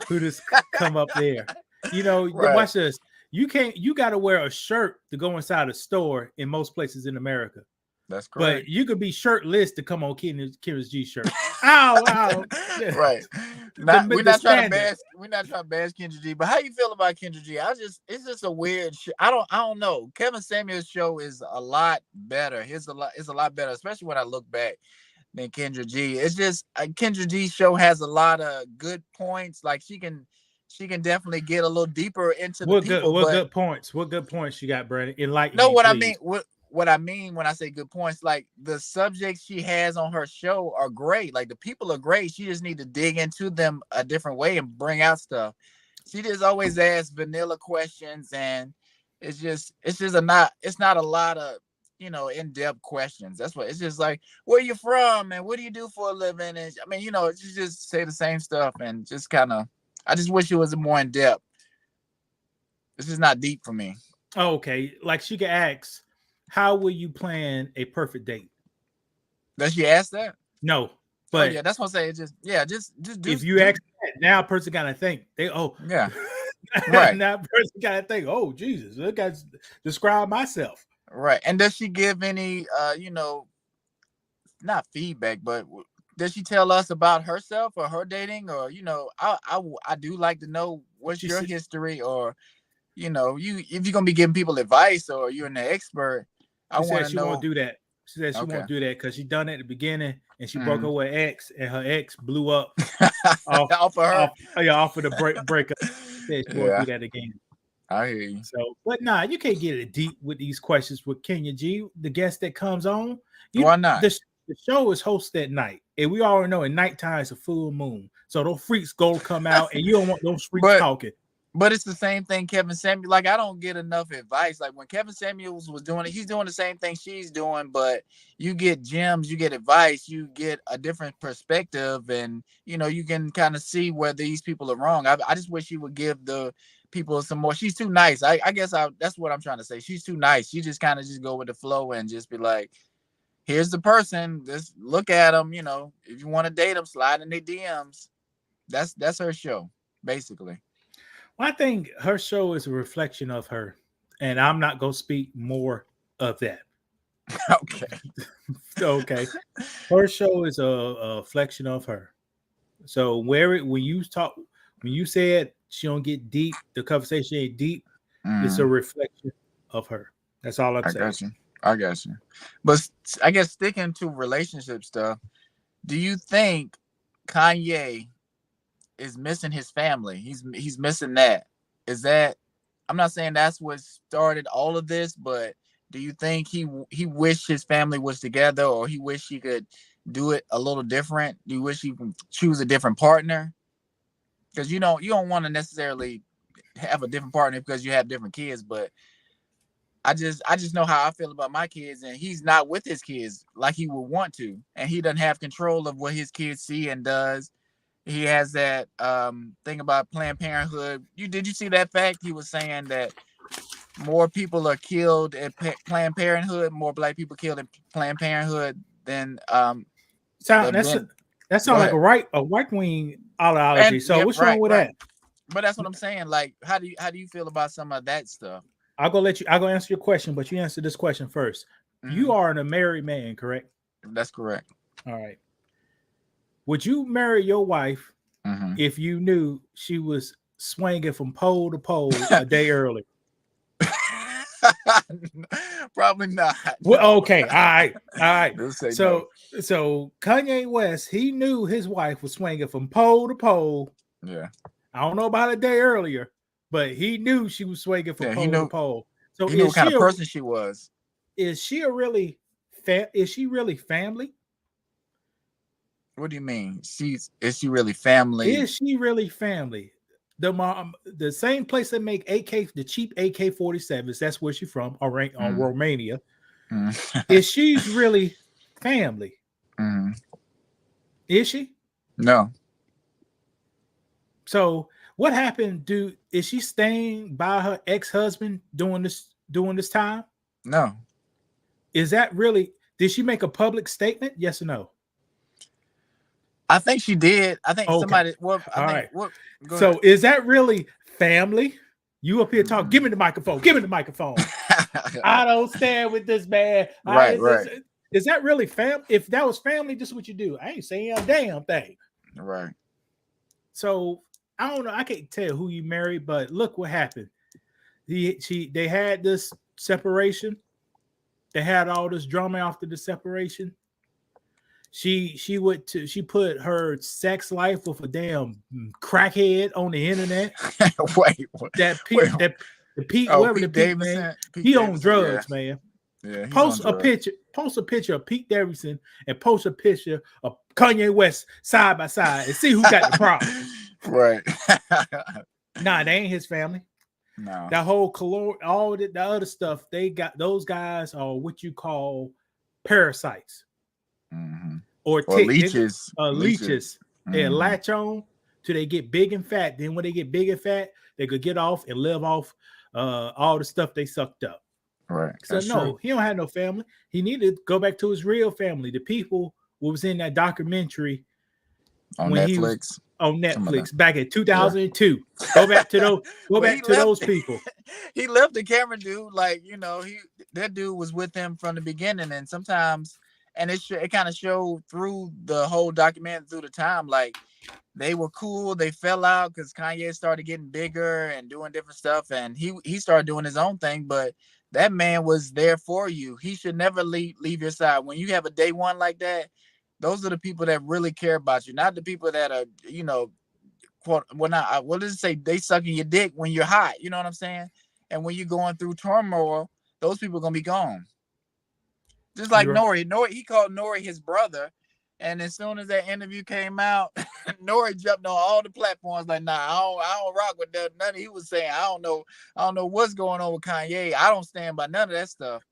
who just come up there. Right. Watch this. You got to wear a shirt to go inside a store in most places in America. That's correct. But you could be shirtless to come on Kenya's G shirt. Ow. Right. We're not trying to bash Kendra G, but how you feel about Kendra G? It's just a weird I don't know. Kevin Samuels' show is a lot better. It's a lot better, especially when I look back, than Kendra G. It's just Kendra G's show has a lot of good points. Like, she can definitely get a little deeper into the people. What good points you got, Brandon? Enlighten me, what please. I mean, what I mean when I say good points, like, the subjects she has on her show are great. Like, the people are great. She just need to dig into them a different way and bring out stuff. She just always asks vanilla questions, and it's not a lot of in-depth questions. That's what it's just like, where you from and what do you do for a living? And I mean, she just say the same stuff, and just kind of, I just wish it was more in depth. This is not deep for me. Oh, okay. Like, she could ask, how will you plan a perfect date? Does she ask that? No, but yeah, that's what I'm saying. Just do. If you ask that, now a person gotta think. Yeah, right. Now a person gotta think, oh Jesus, I got to describe myself. Right. And does she give any not feedback, but does she tell us about herself or her dating? Or I do like to know what's your history, or if you're gonna be giving people advice or you're an expert, I want to know. She won't do that. She said she won't do that because she done it at the beginning and she broke up with her ex, and her ex blew up off of her. Off of the breakup. She said she won't do that again. I hear you. So, but nah, you can't get it deep with these questions with Kenya G, the guest that comes on. Why not? The show is hosted at night, and we already know at nighttime is a full moon, so those freaks go come out, and you don't want those freaks talking. But it's the same thing Kevin Samuels. Like, I don't get enough advice. Like, when Kevin Samuels was doing it, he's doing the same thing she's doing, but you get gems, you get advice, you get a different perspective, and, you know, you can kind of see where these people are wrong. I just wish she would give the people some more. She's too nice. I guess that's what I'm trying to say. She's too nice. She just kind of just go with the flow and just be like, here's the person. Just look at them. You know, if you want to date them, slide in their DMs. That's her show, basically. Well, I think her show is a reflection of her, and I'm not going to speak more of that. Okay. Her show is a reflection of her. So when you said she don't get deep, the conversation ain't deep, it's a reflection of her. That's all I'm saying. I got you. But I guess sticking to relationship stuff, do you think Kanye is missing his family? He's missing that. Is that, I'm not saying that's what started all of this, but do you think he wished his family was together, or he wished he could do it a little different? Do you wish he could choose a different partner? Because you don't want to necessarily have a different partner because you have different kids, but I just know how I feel about my kids, and he's not with his kids like he would want to, and he doesn't have control of what his kids see and does. He has that thing about Planned Parenthood. Did you see that fact? He was saying that more people are killed at Planned Parenthood, more Black people killed in Planned Parenthood than that sounds like a right wing ideology. So what's wrong with that? But that's what I'm saying. Like, how do you feel about some of that stuff? I'll go answer your question, but you answer this question first. You are a married man, correct? That's correct. All right. Would you marry your wife if you knew she was swinging from pole to pole a day early? Probably not. Well, okay. All right. So Kanye West, he knew his wife was swinging from pole to pole. Yeah. I don't know about a day earlier, but he knew she was swinging from pole to pole. So he knew what kind of person she was. Is she really family? What do you mean? Is she really family? Is she really family? The same place that make the cheap AK-47s, that's where she's from, Romania. Is she really family? Is she? No. So what happened? Is she staying by her ex-husband during this time? No. Is that really? Did she make a public statement? Yes or no? I think she did. I think somebody. Well, so ahead. Is that really family? You up here talking? Give me the microphone. Give me the microphone. I don't stand with this man. Right. Is that really family? If that was family, this is what you do. I ain't saying a damn thing. Right. So I don't know. I can't tell who you married, but look what happened. They had this separation. They had all this drama after the separation. She put her sex life with a damn crackhead on the internet. Wait, Pete Davidson. He on drugs, man. Yeah. Post a picture of Pete Davidson and post a picture of Kanye West side by side and see who got the problem. Right. Nah, they ain't his family. No. That whole all the other stuff, they got those guys are what you call parasites. Or leeches. Leeches. They latch on till they get big and fat. Then when they get big and fat, they could get off and live off all the stuff they sucked up. Right. So no, he don't have no family. He needed to go back to his real family. The people who was in that documentary on Netflix. On Netflix back in 2002. Yeah. Go back to those. Those people. He left the camera dude. Like, that dude was with him from the beginning, and sometimes. And it kind of showed through the whole document, through the time, like they were cool. They fell out because Kanye started getting bigger and doing different stuff, and he started doing his own thing. But that man was there for you. He should never leave your side. When you have a day one like that, those are the people that really care about you, not the people that are, what does it say? They sucking your dick when you're hot. You know what I'm saying? And when you're going through turmoil, those people are gonna be gone. Just like Nori. He called Nori his brother. And as soon as that interview came out, Nori jumped on all the platforms like, nah, I don't rock with that. None. He was saying, I don't know what's going on with Kanye. I don't stand by none of that stuff.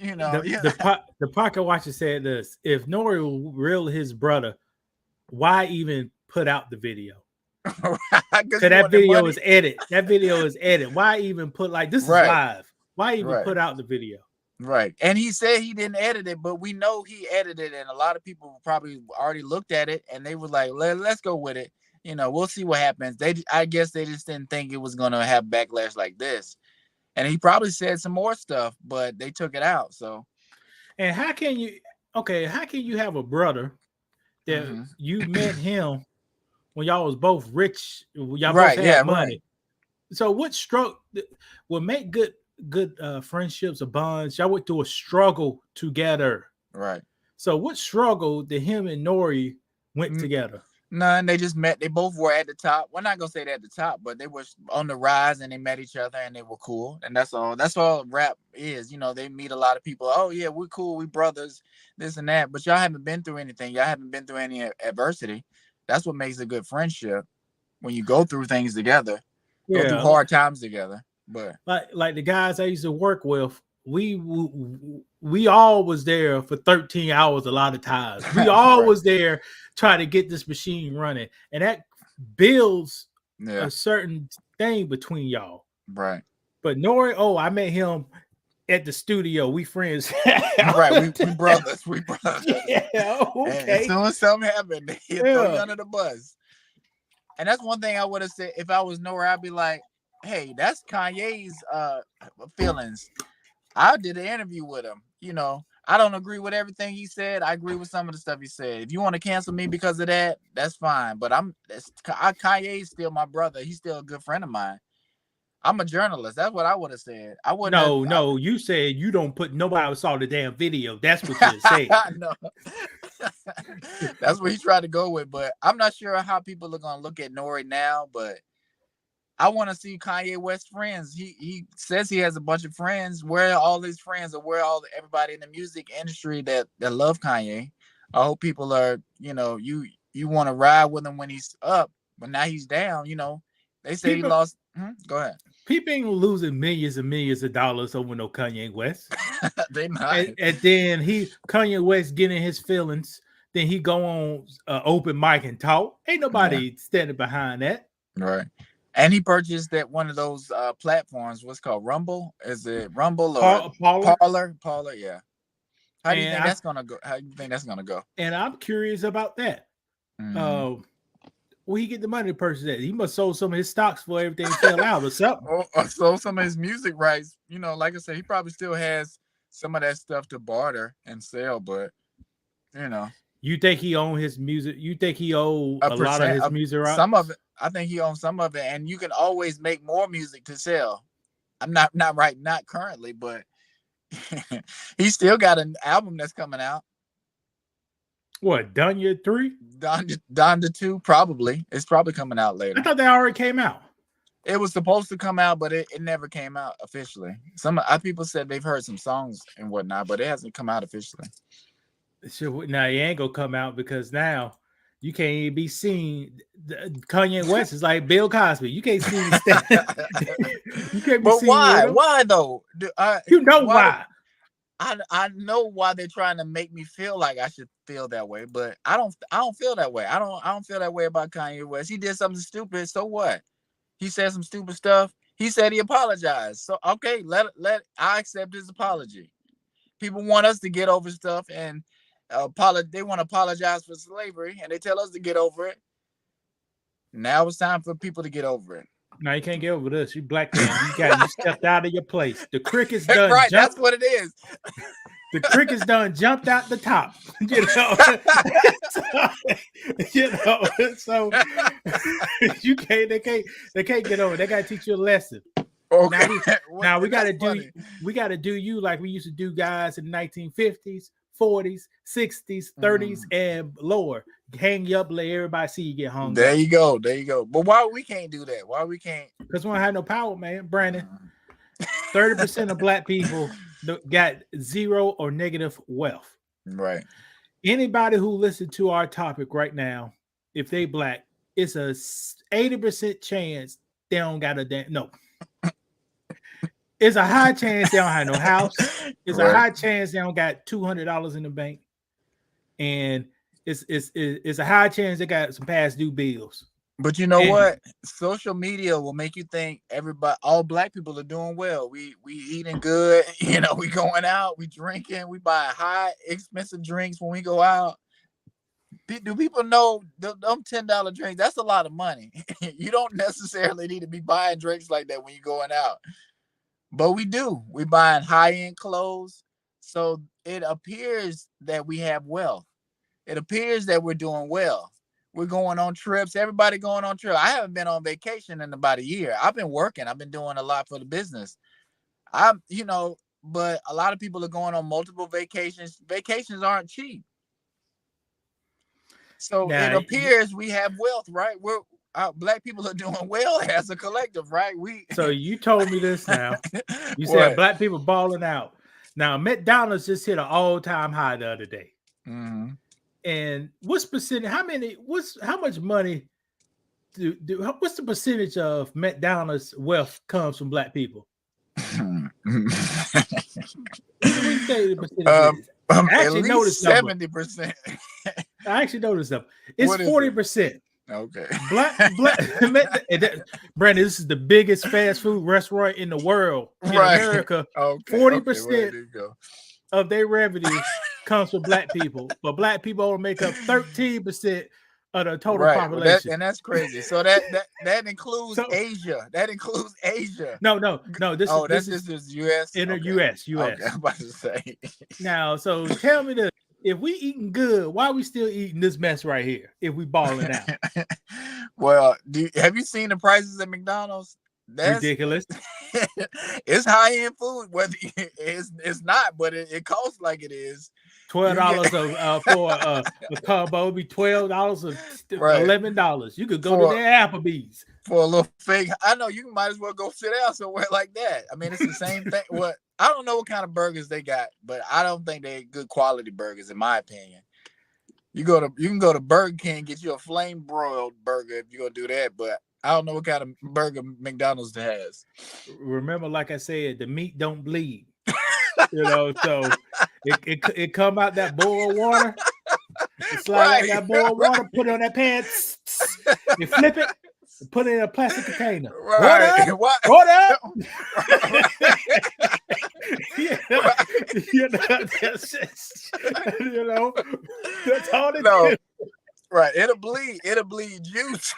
The pocket watcher said this: if Nori was real his brother, why even put out the video? Because that video is edited. That video is edited. Why even put this is live? Why even put out the video? Right. And he said he didn't edit it, but we know he edited it. And a lot of people probably already looked at it and they were like, let's go with it. We'll see what happens. I guess they just didn't think it was going to have backlash like this. And he probably said some more stuff, but they took it out. So. And how can you have a brother that you met him when y'all was both rich, y'all both had money. Right. So what will make good friendships or bonds? Y'all went through a struggle together, right? So what struggle did him and Nori went together? None. They just met. They both were at the top. We're not gonna say that at the top, but they were on the rise and they met each other and they were cool. And that's all rap is. They meet a lot of people. Oh yeah, we're cool. We brothers. This and that. But y'all haven't been through anything. Y'all haven't been through any adversity. That's what makes a good friendship. When you go through things together, go through hard times together. But like the guys I used to work with, we all was there for 13 hours a lot of times. We all was there trying to get this machine running, and that builds a certain thing between y'all. Right. But Nori, I met him at the studio. We friends. Right. We brothers. We brothers. Yeah. Okay. And as soon as something happened, they throw you under the bus. And that's one thing I would have said if I was Nori. I'd be like, hey, that's Kanye's feelings. I did an interview with him. I don't agree with everything he said. I agree with some of the stuff he said. If you want to cancel me because of that, that's fine. But Kanye's still my brother. He's still a good friend of mine. I'm a journalist. That's what I would have said. I wouldn't. No. You said you don't put nobody saw the damn video. That's what you said. No. That's what he tried to go with. But I'm not sure how people are gonna look at Nori now. But I want to see Kanye West friends. He says he has a bunch of friends. Where are all his friends, or where are everybody in the music industry that love Kanye? I hope people are, you want to ride with him when he's up, but now he's down. They say he lost. Go ahead. People ain't losing millions and millions of dollars over no Kanye West. They not. And then Kanye West getting his feelings. Then he go on open mic and talk. Ain't nobody standing behind that. Right. And he purchased that one of those platforms. What's called Rumble? Is it Rumble or Parler? Parler, yeah. How do you think that's gonna go? How do you think that's gonna go? And I'm curious about that. Where he get the money to purchase that? He must sold some of his stocks before everything fell out or something. Or sold some of his music rights. Like I said, he probably still has some of that stuff to barter and sell, but You think he own his music? You think he owe a lot of his music rights? Some of it. I think he owns some of it, and you can always make more music to sell. I'm not currently, but he still got an album that's coming out. What, Donda 3? Donda 2, probably. It's probably coming out later. I thought they already came out. It was supposed to come out, but it never came out officially. Some people said they've heard some songs and whatnot, but it hasn't come out officially. Now he ain't gonna come out because now you can't even be seen. Kanye West is like Bill Cosby. You can't see him. You can't be but seen. Why? Why though? Why? I know why they're trying to make me feel like I should feel that way, but I don't feel that way. I don't feel that way about Kanye West. He did something stupid, so what? He said some stupid stuff. He said he apologized. So okay, I accept his apology. People want us to get over stuff and they want to apologize for slavery, and they tell us to get over it. Now it's time for people to get over it. No, you can't get over this. You black man. You stepped out of your place. The cricket's done. Right, that's what it is. The cricket's done jumped out the top. So you can't. They can't get over. They gotta teach you a lesson. Okay. Now we gotta do you like we used to do guys in the 1950s, 40s, 60s, 30s, and lower. Hang you up, let everybody see you get hung there up. You go. There you go. But why we can't do that? Why we can't? Because we don't have no power, man. Brandon, 30% of black people got zero or negative wealth. Right. Anybody who listens to our topic right now, if they black, it's a 80% chance they don't got a damn no. It's a high chance they don't have no house. It's a high chance they don't got $200 in the bank, and it's a high chance they got some past due bills. But you know what? Social media will make you think all black people are doing well. We eating good. You know, we going out, we drinking, we buy high expensive drinks when we go out. Do people know them $10 drinks? That's a lot of money. You don't necessarily need to be buying drinks like that when you're going out. But we do. We buying high-end clothes. So it appears that we have wealth. It appears that we're doing well. We're going on trips. Everybody going on trips. I haven't been on vacation in about a year. I've been working. I've been doing a lot for the business. But a lot of people are going on multiple vacations. Vacations aren't cheap. So it appears we have wealth, right? Black people are doing well as a collective, right? So you told me this now. You said black people balling out. Now McDonald's just hit an all-time high the other day. Mm-hmm. And what's percentage? How much money what's the percentage of McDonald's wealth comes from black people? What do you say the percentage is? I actually noticed 70%. I actually noticed them. It's 40%. Okay. Black Brandon, this is the biggest fast food restaurant in the world. In America. 40% of their revenue comes from black people, but black people only make up 13% of the total population. And that's crazy. So that includes Asia. That includes Asia. No. This is US. In the US. Okay, I'm about to say. Now, so tell me this. If we eating good, why are we still eating this mess right here? If we balling out. Well, have you seen the prices at McDonald's? That's ridiculous. It's high-end food. Whether it's not, but it costs like it is. $12 for a combo would be $12 or $11. You could go to their Applebee's for a little fake. I know you might as well go sit down somewhere like that. I mean, it's the same thing. I don't know what kind of burgers they got, but I don't think they're good quality burgers, in my opinion. You can go to Burger King, get you a flame broiled burger if you're gonna do that, but I don't know what kind of burger McDonald's has. Remember, like I said, the meat don't bleed. So it come out that boil of water. It slide out that boil of water, put it on that pan, you flip it, put it in a plastic container. Right. What up? That's all it is. Right. It'll bleed juice.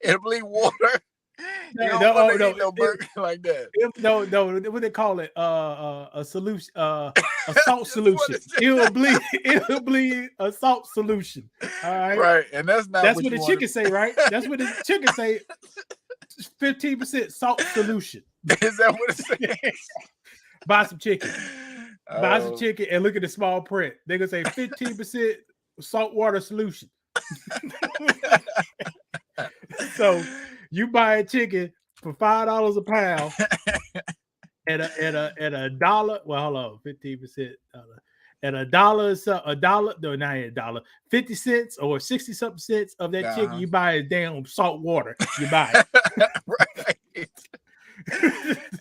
It'll bleed water. No burger like that. No, what they call it? A solution, a salt solution. It'll bleed a salt solution. All right. Right. And that's what the chicken say, right? That's what the chicken say. 15% salt solution. Is that what it says? Buy some chicken. Buy some chicken and look at the small print. They're gonna say 15% saltwater solution. So you buy a chicken for $5 a pound at a dollar. Well, hold on, 15%. At a dollar, no, not a dollar, 50 cents or 60 something cents of that chicken, you buy a damn salt water. You buy it. Right.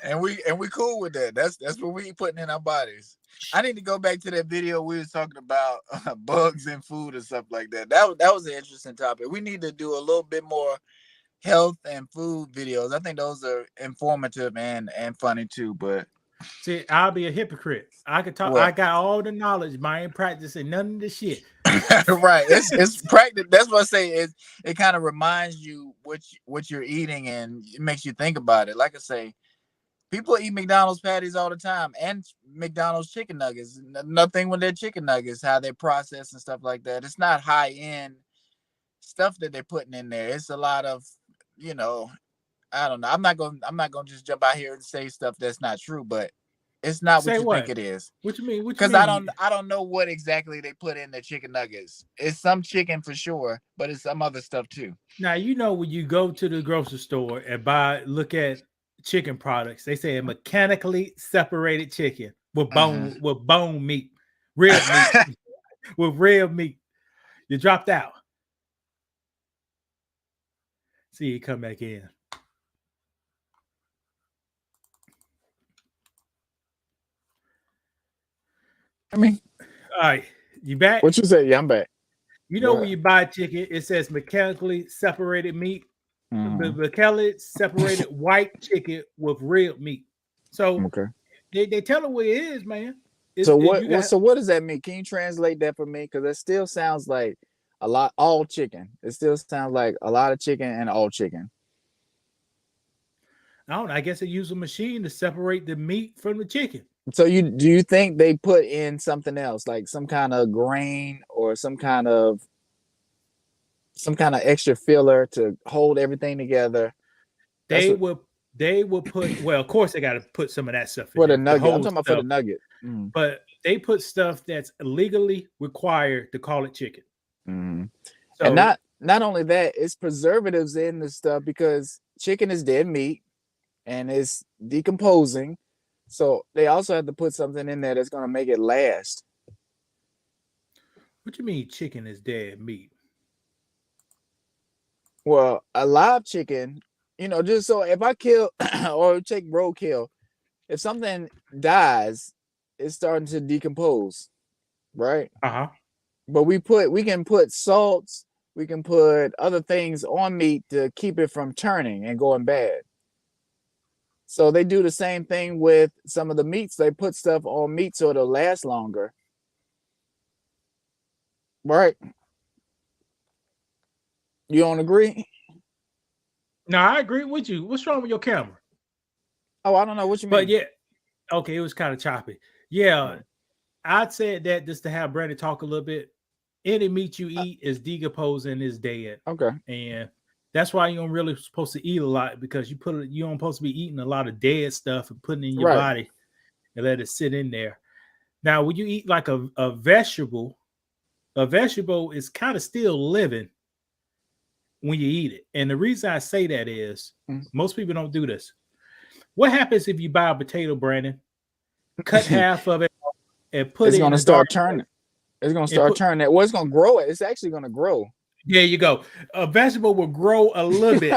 and we cool with that. That's what we putting in our bodies. I need to go back to that video we was talking about bugs in food and stuff like that. That was an interesting topic. We need to do a little bit more health and food videos. I think those are informative and funny too. But see, I'll be a hypocrite. I could talk. What? I got all the knowledge, but I ain't practicing none of the shit. Right. It's practice. That's what I say. It kind of reminds you what you're eating, and it makes you think about it. Like I say, people eat McDonald's patties all the time and McDonald's chicken nuggets. Nothing with their chicken nuggets, how they process and stuff like that. It's not high end stuff that they're putting in there. It's a lot of, I don't know. I'm not gonna just jump out here and say stuff that's not true, but it's not Say what you what? think it is. What you mean? What you Because mean? I don't know what exactly they put in the chicken nuggets. It's some chicken for sure, but it's some other stuff too. Now when you go to the grocery store and look at chicken products, they say a mechanically separated chicken with bone meat, rib meat, with rib meat. You dropped out. See you come back in. I mean, all right, you back? What you say? Yeah, I'm back. You know when you buy chicken, it says mechanically separated meat. Mechanically separated white chicken with rib meat. So they tell it what it is, man. So what does that mean? Can you translate that for me? Because it still sounds like a lot all chicken. It still sounds like a lot of chicken and all chicken. I don't know. I guess they use a machine to separate the meat from the chicken. So do you think they put in something else, like some kind of grain or some kind of extra filler to hold everything together? They will put, well, of course they got to put some of that stuff in for the nugget. I'm talking about for the nugget. But they put stuff that's legally required to call it chicken. So, and not only that, it's preservatives in the stuff because chicken is dead meat and it's decomposing. So they also have to put something in there that's going to make it last. What do you mean chicken is dead meat? Well, a live chicken, just so if I kill or take roadkill, if something dies, it's starting to decompose, right? But we can put salts, we can put other things on meat to keep it from turning and going bad. So they do the same thing with some of the meats. They put stuff on meat so it'll last longer. Right? You don't agree? No, I agree with you. What's wrong with your camera? Oh, I don't know what you mean. But yeah, okay, it was kind of choppy. Yeah, I'd said that just to have Brandon talk a little bit. Any meat you eat is decomposing, is dead. Okay. And that's why you don't really supposed to eat a lot, because you don't supposed to be eating a lot of dead stuff and putting it in your body and let it sit in there. Now, when you eat like a vegetable is kind of still living when you eat it. And the reason I say that is most people don't do this. What happens if you buy a potato, Brandon, cut half of it and put it in to start turning? It's going to start turning. Well, it's going to grow it. It's actually going to grow. There you go. A vegetable will grow a little bit.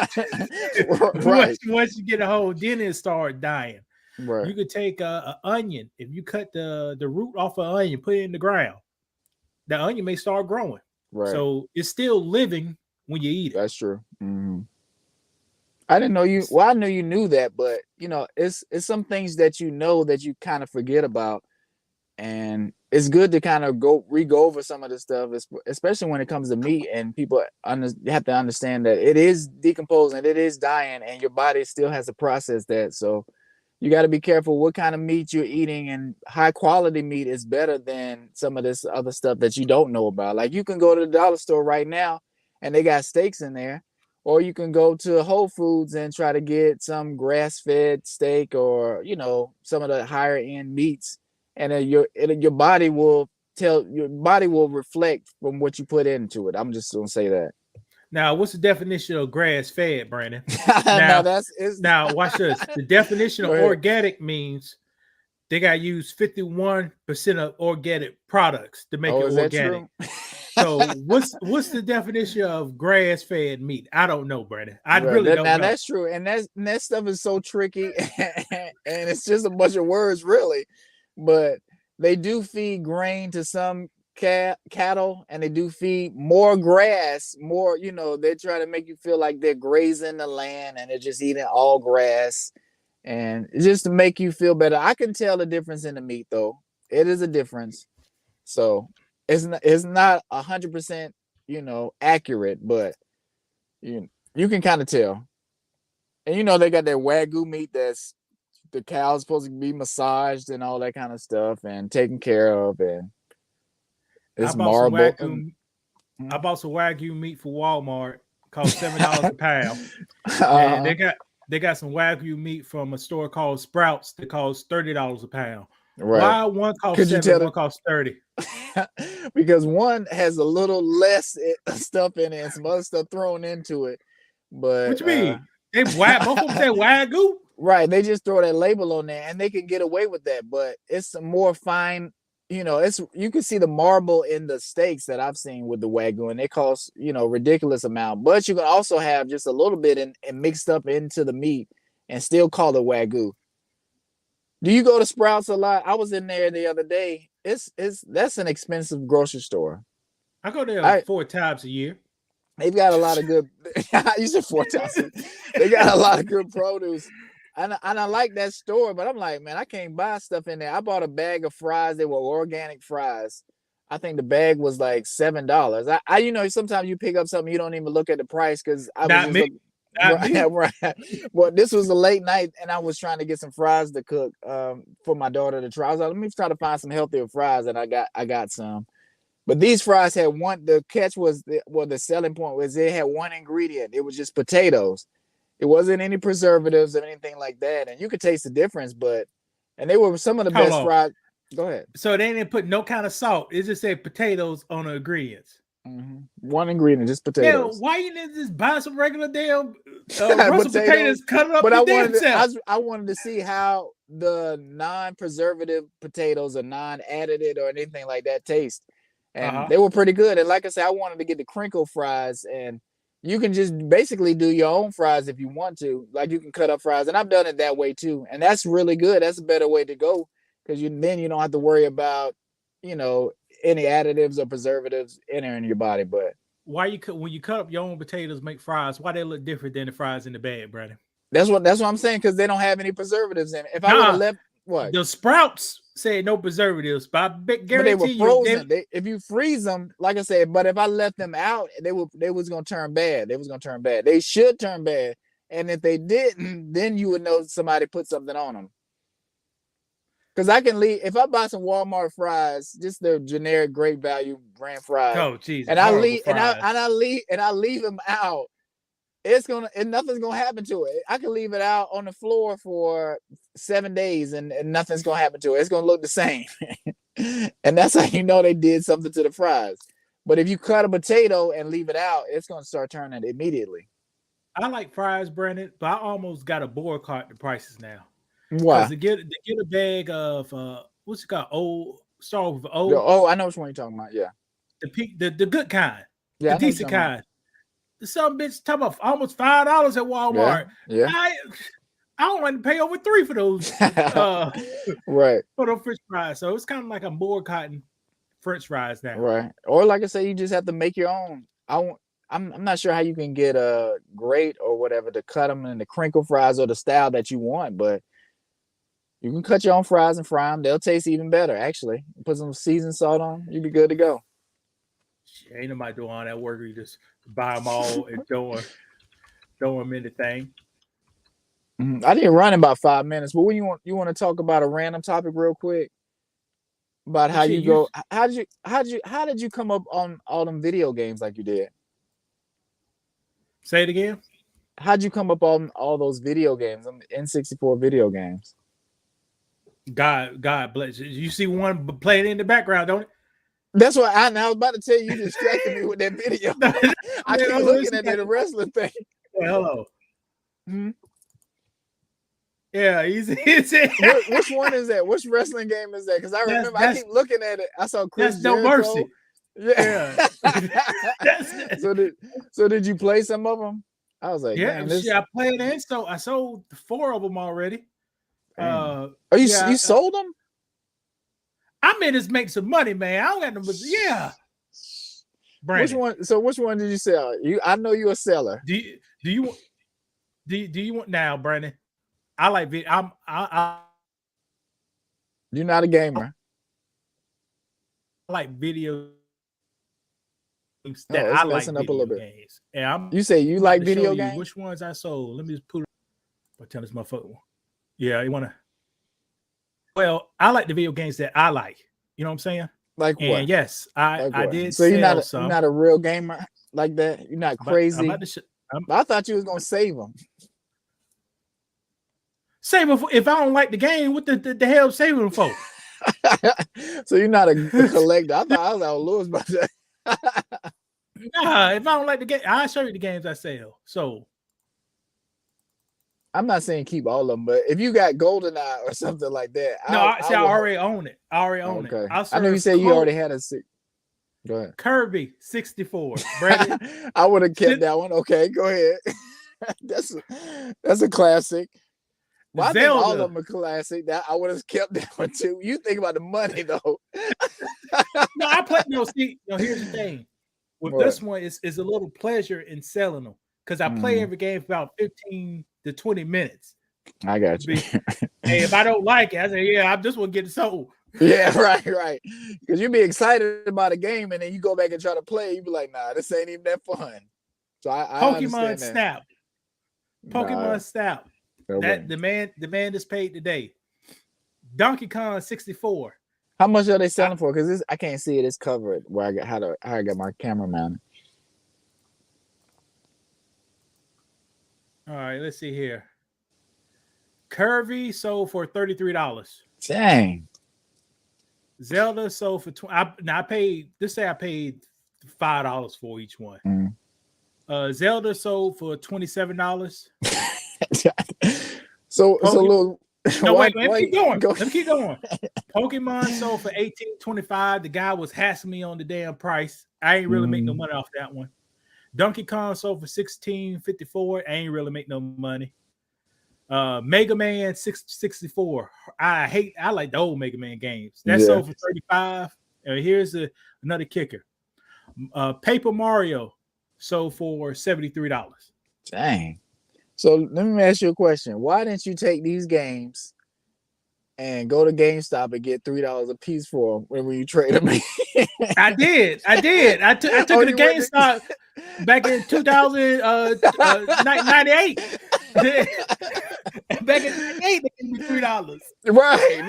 Right. Once you get a hold, then it start dying. Right. You could take an onion. If you cut the root off an onion, put it in the ground, the onion may start growing. Right. So it's still living when you eat it. That's true. I didn't know you. Well, I knew you knew that, but it's some things that that you kind of forget about, and it's good to kind of go over some of this stuff, especially when it comes to meat, and people have to understand that it is decomposing, it is dying, and your body still has to process that. So you got to be careful what kind of meat you're eating, and high quality meat is better than some of this other stuff that you don't know about. Like you can go to the dollar store right now and they got steaks in there, or you can go to Whole Foods and try to get some grass-fed steak or some of the higher end meats. And your body will reflect from what you put into it. I'm just gonna say that. Now, what's the definition of grass-fed, Brandon? Now, watch this. The definition of organic means they got to use 51% of organic products to make it organic. So, what's the definition of grass-fed meat? I don't know, Brandon. I really don't know. That's true, and that stuff is so tricky, and it's just a bunch of words, really. But they do feed grain to some cattle, and they do feed more grass, they try to make you feel like they're grazing the land and they're just eating all grass, and just to make you feel better. I can tell the difference in the meat, though. It is a difference. So it's not 100% accurate, but you can kind of tell. And they got that Wagyu meat that's the cow's supposed to be massaged and all that kind of stuff and taken care of, and it's marble. I bought some Wagyu meat for Walmart, cost $7 a pound. And they got some Wagyu meat from a store called Sprouts that costs $30 a pound. Right. Why one costs 7, one costs 30? Because one has a little less stuff in it and some other stuff thrown into it. But what you mean? They both of them say Wagyu? Right. They just throw that label on there and they can get away with that. But it's some more fine, you know, you can see the marble in the steaks that I've seen with the Wagyu, and they cost, you know, ridiculous amount. But you can also have just a little bit and mixed up into the meat and still call it Wagyu. Do you go to Sprouts a lot? I was in there the other day. That's an expensive grocery store. I go there 4 times a year. They've got a lot of good. You said 4 times. They got a lot of good produce, and I like that store. But I'm like, man, I can't buy stuff in there. I bought a bag of fries. They were organic fries. I think the bag was like $7. I you know, sometimes you pick up something, you don't even look at the price because I was just right. Well, this was a late night, and I was trying to get some fries to cook for my daughter to try. I was like, let me try to find some healthier fries, and I got some. But these fries had one. The catch was the selling point was they had one ingredient. It was just potatoes. It wasn't any preservatives or anything like that, and you could taste the difference. And they were some of the best fries. Go ahead. So they didn't put no kind of salt. It just said potatoes on the ingredients. Mm-hmm. One ingredient, just potatoes. Yeah, why you didn't just buy some regular damn potatoes, cut it up? But I wanted to see how the non-preservative potatoes or non-added or anything like that taste, and they were pretty good. And like I said, I wanted to get the crinkle fries, and you can just basically do your own fries if you want to. Like you can cut up fries, and I've done it that way too, and that's really good. That's a better way to go because then you don't have to worry about, you know, any additives or preservatives entering your body. But when you cut up your own potatoes, make fries, why they look different than the fries in the bag, Brandon? That's what I'm saying, because they don't have any preservatives in it. If I would have left what the Sprouts said no preservatives, but I guarantee but they were frozen. If you freeze them, like I said, but if I left them out, they was gonna turn bad. They should turn bad, and if they didn't, then you would know somebody put something on them. Because I can leave if I buy some Walmart fries, just the generic Great Value brand fries. Oh, geez, and I leave them out. Nothing's gonna happen to it. I can leave it out on the floor for 7 days, and nothing's gonna happen to it. It's gonna look the same, and that's how you know they did something to the fries. But if you cut a potato and leave it out, it's gonna start turning immediately. I like fries, Brandon, but I almost got to boycott the prices now. Why? To get a bag of what's it called? Start with O. Oh, I know which one you're talking about. Yeah, the good kind, yeah, the decent kind. Some bitch talking about almost $5 at Walmart. Yeah. I don't want to pay over $3 for those. Right. For those French fries. So it's kind of like I'm boycotting French fries now. Right. Or like I say, you just have to make your own. I'm not sure how you can get a grate or whatever to cut them in the crinkle fries or the style that you want, but you can cut your own fries and fry them. They'll taste even better, actually. Put some seasoned salt on, you'll be good to go. Ain't nobody doing all that work. You just buy them all and throw them in the thing. I didn't run in about 5 minutes, but when you want to talk about a random topic real quick about how you go? How did you come up on all them video games like you did? Say it again. How'd you come up on all those video games, N64 video games? God bless you. You see one playing in the background, don't it? That's what I was about to tell you. You distracted me with that video. I keep looking at the wrestling thing. Well, hello. Mm-hmm. Yeah, easy. Which one is that? Which wrestling game is that? Because I remember I keep looking at it. I saw Chris Jericho. No Mercy. Yeah. So did you play some of them? I was like, yeah, I played it. So I sold 4 of them already. You sold them? I mean, this makes some money, man. I don't got no, yeah. Brandon. Which one did you sell? I know you're a seller. Do you want now, Brandon? I like video. You're not a gamer. I like video games. I like video up a little games. And you say you like video games? Which ones I sold? Let me just put it. I'll tell this motherfucker. Yeah, you want to? Well, I like the video games that I like. You know what I'm saying? Like what? And yes, I did. So you're not a real gamer like that. You're not crazy. I thought you was gonna save them. Save it if I don't like the game. What the hell saving it for? So you're not a collector. I thought I was out Lewis about that. Nah, if I don't like the game, I'll show you the games I sell. So I'm not saying keep all of them, but if you got GoldenEye or something like that, I already own it. I already own it. I know you said you already had a six. Go ahead. Kirby 64. Brandon. I would have kept that one. Okay, go ahead. That's a classic. Well, I think all of them are classic. That I would have kept that one too. You think about the money though. No, I play. No, see, here's the thing. With this one, is a little pleasure in selling them because I play every game for about 15 to 20 minutes. I got you. Hey, if I don't like it, I say, yeah, I just want to get it sold. Yeah, right. Because you'd be excited about a game and then you go back and try to play. You'd be like, nah, this ain't even that fun. So I Pokemon Snap. Pokemon Snap. Okay. That the man is paid today. Donkey Kong 64. How much are they selling for? Because I can't see it. It's covered where I got how I got my camera mounted. All right, let's see here. Kirby sold for $33. Dang. Zelda sold for I paid $5 for each one. Zelda sold for $27. So a little. No, wait, let me keep going. Let me keep going. Pokemon sold for $18.25. The guy was hassling me on the damn price. I ain't really make no money off that one. Donkey Kong sold for $16.54. I ain't really make no money. Mega Man 64. I like the old Mega Man games. That sold for $35. And here's another kicker. Paper Mario sold for $73. Dang. So let me ask you a question. Why didn't you take these games and go to GameStop and get $3 a piece for them when you trade them? I did. I took it to GameStop back in 2098. Back in 98, they gave me $3. Right.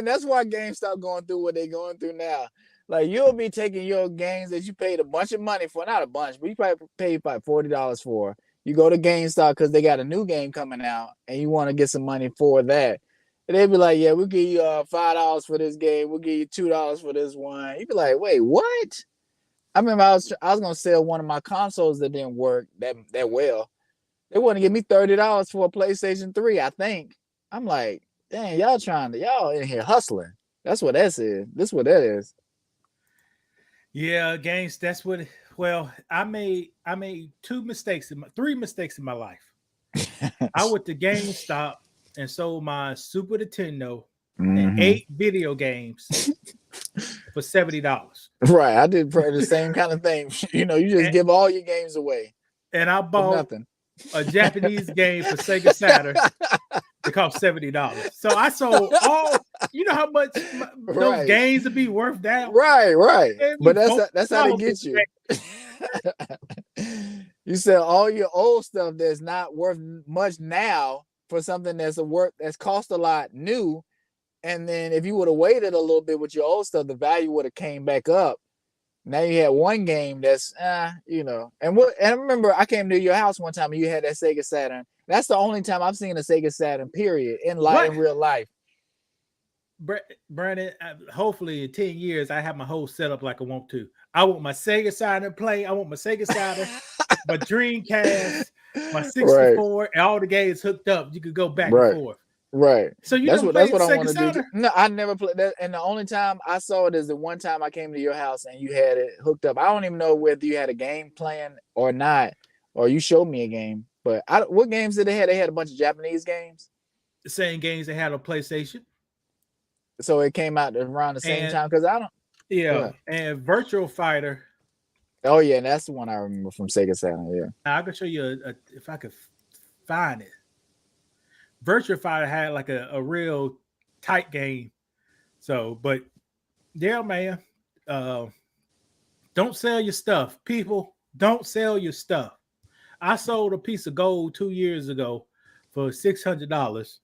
That's why GameStop going through what they're going through now. Like you'll be taking your games that you paid a bunch of money for, not a bunch, but you probably paid like $40 for. You go to GameStop because they got a new game coming out and you want to get some money for that. And they'd be like, yeah, we'll give you $5 for this game. We'll give you $2 for this one. You'd be like, wait, what? I remember I was going to sell one of my consoles that didn't work that well. They want to give me $30 for a PlayStation 3, I think. I'm like, dang, y'all in here hustling. That's what that is. This is what that is. Yeah, games. That's what. Well, I made three mistakes in my life. I went to GameStop and sold my Super Nintendo and 8 video games for $70. Right, I did the same kind of thing. You just give all your games away. And I bought a Japanese game for Sega Saturn. It cost $70. So I sold all. You know how much those games would be worth now? Right. But that's how they get you. You sell all your old stuff that's not worth much now for something that's cost a lot new. And then if you would have waited a little bit with your old stuff, the value would have came back up. Now you had one game that's And I remember I came to your house one time and you had that Sega Saturn. That's the only time I've seen a Sega Saturn, period, in real life. Brandon, hopefully in 10 years, I have my whole setup like I want to. I want my Sega Saturn play. I want my Sega Saturn, my Dreamcast, my 64, and all the games hooked up. You could go back and forth. Right. So that's what I want to do. No, I never played that. And the only time I saw it is the one time I came to your house and you had it hooked up. I don't even know whether you had a game playing or not, or you showed me a game. But what games did they have? They had a bunch of Japanese games. The same games they had on PlayStation. So it came out around the same time because I don't. Yeah, and Virtual Fighter. Oh yeah, and that's the one I remember from Sega Saturn. Yeah, I can show you if I could find it. Virtual Fighter had like a real tight game. So, but yeah, man, don't sell your stuff, people. Don't sell your stuff. I sold a piece of gold 2 years ago for $600.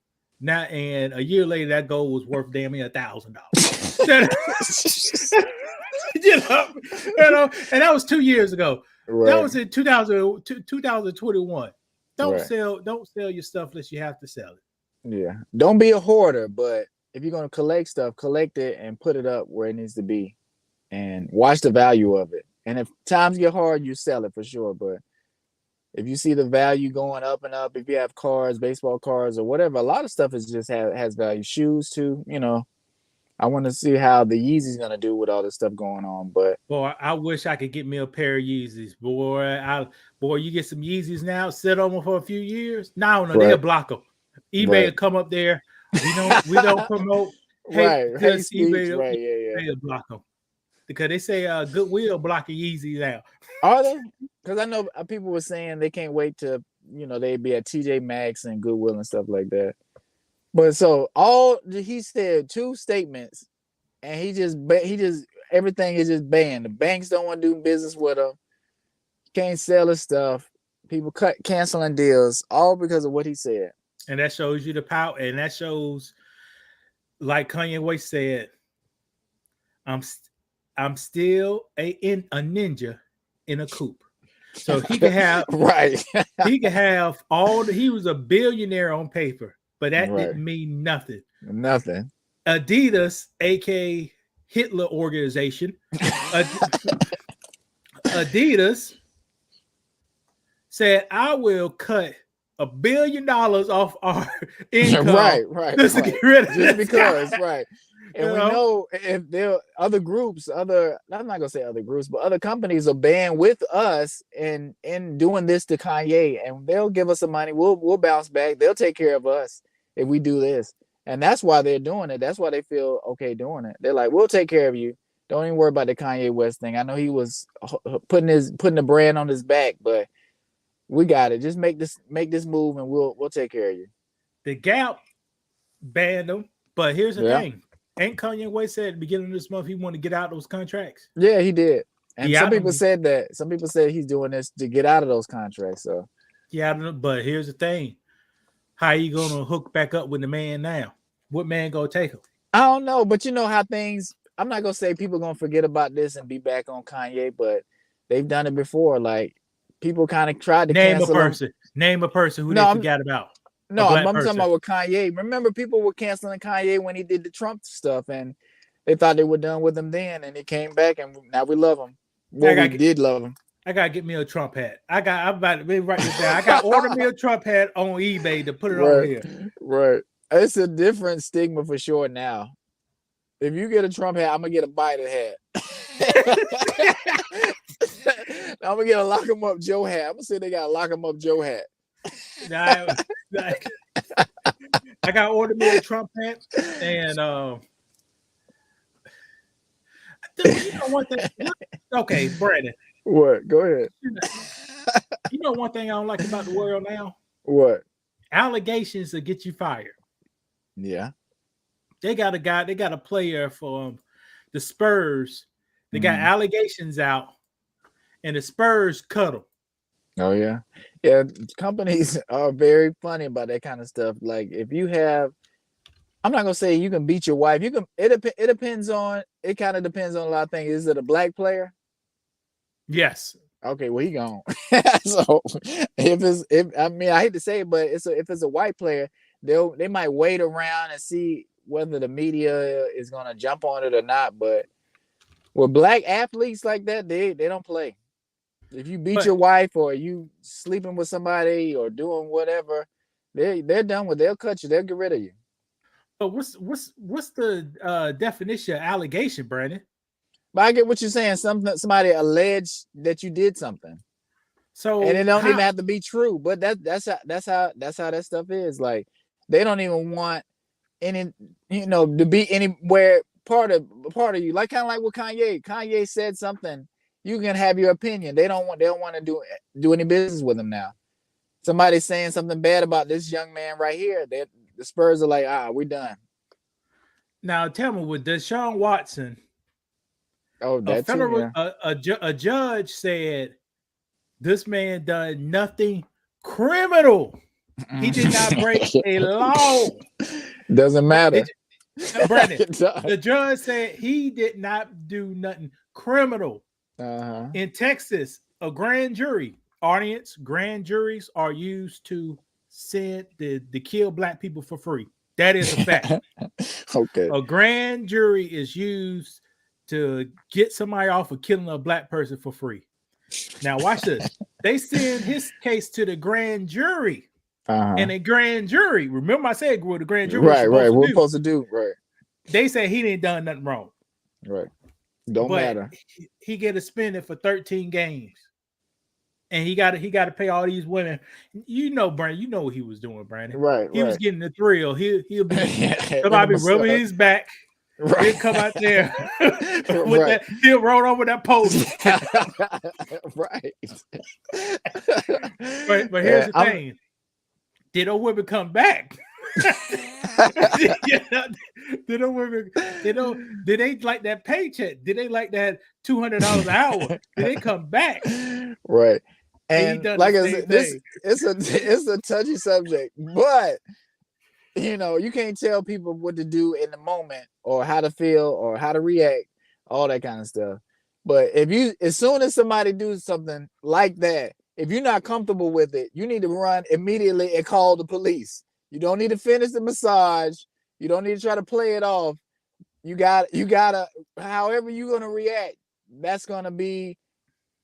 Now, and a year later, that gold was worth damn near $1,000. And that was 2 years ago. Right. That was in 2021. Don't sell your stuff unless you have to sell it. Yeah. Don't be a hoarder, but if you're gonna collect stuff, collect it and put it up where it needs to be and watch the value of it. And if times get hard, you sell it for sure. But if you see the value going up and up, if you have cars, baseball cards or whatever, a lot of stuff is just has value. Shoes too, I want to see how the Yeezy's gonna do with all this stuff going on. But boy, I wish I could get me a pair of Yeezys. Boy, you get some Yeezys now, sit on them for a few years. No, they'll block them. eBay will come up there. We don't promote hate speech. eBay. They'll block them because they say Goodwill blocking Yeezys out. Are they? Because I know people were saying they can't wait to they'd be at TJ Maxx and Goodwill and stuff like that. But so he said 2 statements, and he just everything is just banned. The banks don't want to do business with him. Can't sell his stuff. People canceling deals, all because of what he said. And that shows you the power. And that shows, like Kanye West said, I'm still a ninja in a coop. So he could have he could have he was a billionaire on paper. But that didn't mean nothing. Nothing. Adidas, aka Hitler organization, Adidas said, "I will cut $1 billion off our income." Right. Just to get rid of just because, right. And we know if there are other groups, I'm not gonna say other groups, but other companies are banned with us in doing this to Kanye, and they'll give us some money. We'll bounce back. They'll take care of us if we do this. And that's why they're doing it. That's why they feel okay doing it. They're like, we'll take care of you. Don't even worry about the Kanye West thing. I know he was putting the brand on his back, but we got it. Just make this move and we'll take care of you. The Gap banned them, but here's the thing. Ain't Kanye West said at the beginning of this month he wanted to get out of those contracts? Yeah, he did. And some people said that. Some people said he's doing this to get out of those contracts. So yeah, but here's the thing. How are you gonna hook back up with the man now? What man gonna take him? I don't know, but you know how things. I'm not gonna say people gonna forget about this and be back on Kanye, but they've done it before. Like people kind of tried to cancel him. Name a person who they forgot about. No, I'm talking about with Kanye. Remember, people were canceling Kanye when he did the Trump stuff, and they thought they were done with him then, and he came back, and now we love him. We did love him. I gotta get me a Trump hat. I'm about to write this down. I got to order me a Trump hat on eBay to put it on here. Right. It's a different stigma for sure now. If you get a Trump hat, I'm gonna get a Biden hat. I'm gonna get a Lock 'em Up Joe hat. I'm gonna say they got a Lock 'em Up Joe hat. I got to order me a Trump hat, and you know one thing. Okay, Brandon. What? Go ahead. You know one thing I don't like about the world now? What? Allegations that get you fired. Yeah. They got a player for the Spurs. They got allegations out, and the Spurs cut him. Oh, yeah. Yeah, companies are very funny about that kind of stuff. Like, if you have, I'm not going to say you can beat your wife. You can. It kind of depends on a lot of things. Is it a black player? Yes. Okay, well, he gone. So I hate to say it, but if it's a white player, they might wait around and see whether the media is going to jump on it or not. But with black athletes like that, they don't play. If you beat your wife or you sleeping with somebody or doing whatever, they're done with. They'll cut you. They'll get rid of you. But what's the definition of allegation, Brandon? But I get what you're saying. Somebody alleged that you did something. So and it don't even have to be true. But that's how that stuff is. Like they don't even want any to be anywhere part of you. Like kind of like with Kanye. Kanye said something. You can have your opinion. They don't want to do any business with him now. Somebody's saying something bad about this young man right here. The Spurs are like, we're done. Now tell me, with Deshaun Watson, a judge said this man done nothing criminal. He did not break a law. Doesn't matter. Brandon, the judge said he did not do nothing criminal. Uh-huh. In Texas, a grand jury audience, grand juries are used to kill black people for free. That is a fact. Okay. A grand jury is used to get somebody off of killing a black person for free. Now watch this. They send his case to the grand jury. And a grand jury, remember I said what the grand jury right. What we're supposed to do, right? They say he didn't done nothing wrong. Right. Don't matter. He get suspended for 13 games. And he got to pay all these women. You know, Brandon, you know what he was doing, Brandon. Right. He was getting the thrill. He'll be somebody be rubbing his back. Right. He'll come out there with that. He'll roll over that post. Right. But here's the thing. Did those women come back? Did they like that paycheck? Did they like that $200 an hour? Did they come back? Right. And like I said, it's a touchy subject, but you know, you can't tell people what to do in the moment or how to feel or how to react, all that kind of stuff. But as soon as somebody does something like that, if you're not comfortable with it, you need to run immediately and call the police. You don't need to finish the massage. You don't need to try to play it off. You gotta, however you're gonna react, that's gonna be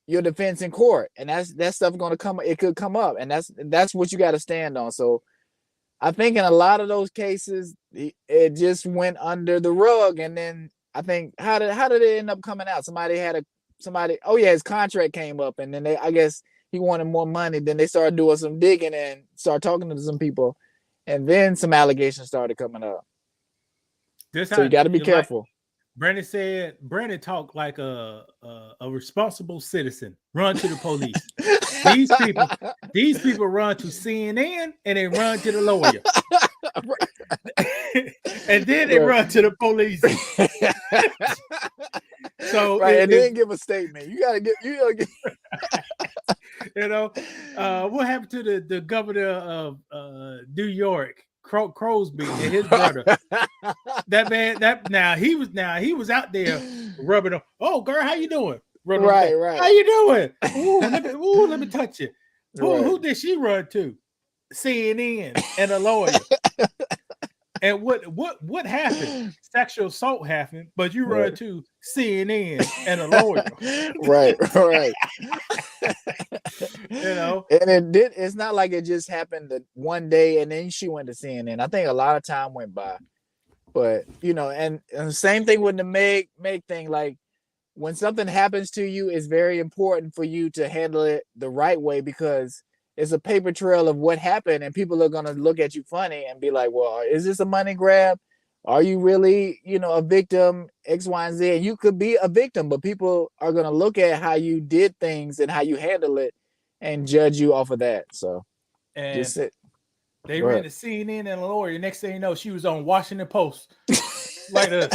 your defense in court, and that stuff gonna come. It could come up, and that's what you got to stand on. So, I think in a lot of those cases, it just went under the rug, and then I think how did it end up coming out? Oh yeah, his contract came up, and then I guess he wanted more money. Then they started doing some digging and started talking to some people, and then some allegations started coming up. So you got to be careful. Brandon said, Brandon talked like a responsible citizen. Run to the police. These people run to CNN and they run to the lawyer. And then they run to the police. So right, and then give a statement. You gotta get you know, what happened to the governor of New York? Crosby and his brother. That man, he was out there rubbing them. Oh, girl, how you doing? Right. How you doing? Let me touch you. Who did she run to? CNN and a lawyer. And what happened? Sexual assault happened, but you run to CNN and a lawyer. Right. You know, and it's not like it just happened one day and then she went to CNN. I think a lot of time went by. But you know, and the same thing with the Meg thing. Like when something happens to you, it's very important for you to handle it the right way, because it's a paper trail of what happened, and people are gonna look at you funny and be like, well, is this a money grab? Are you really, a victim, X, Y, and Z? And you could be a victim, but people are gonna look at how you did things and how you handle it and judge you off of that. So just it. They ran to CNN and a lawyer. Next thing you know, she was on Washington Post. Like this.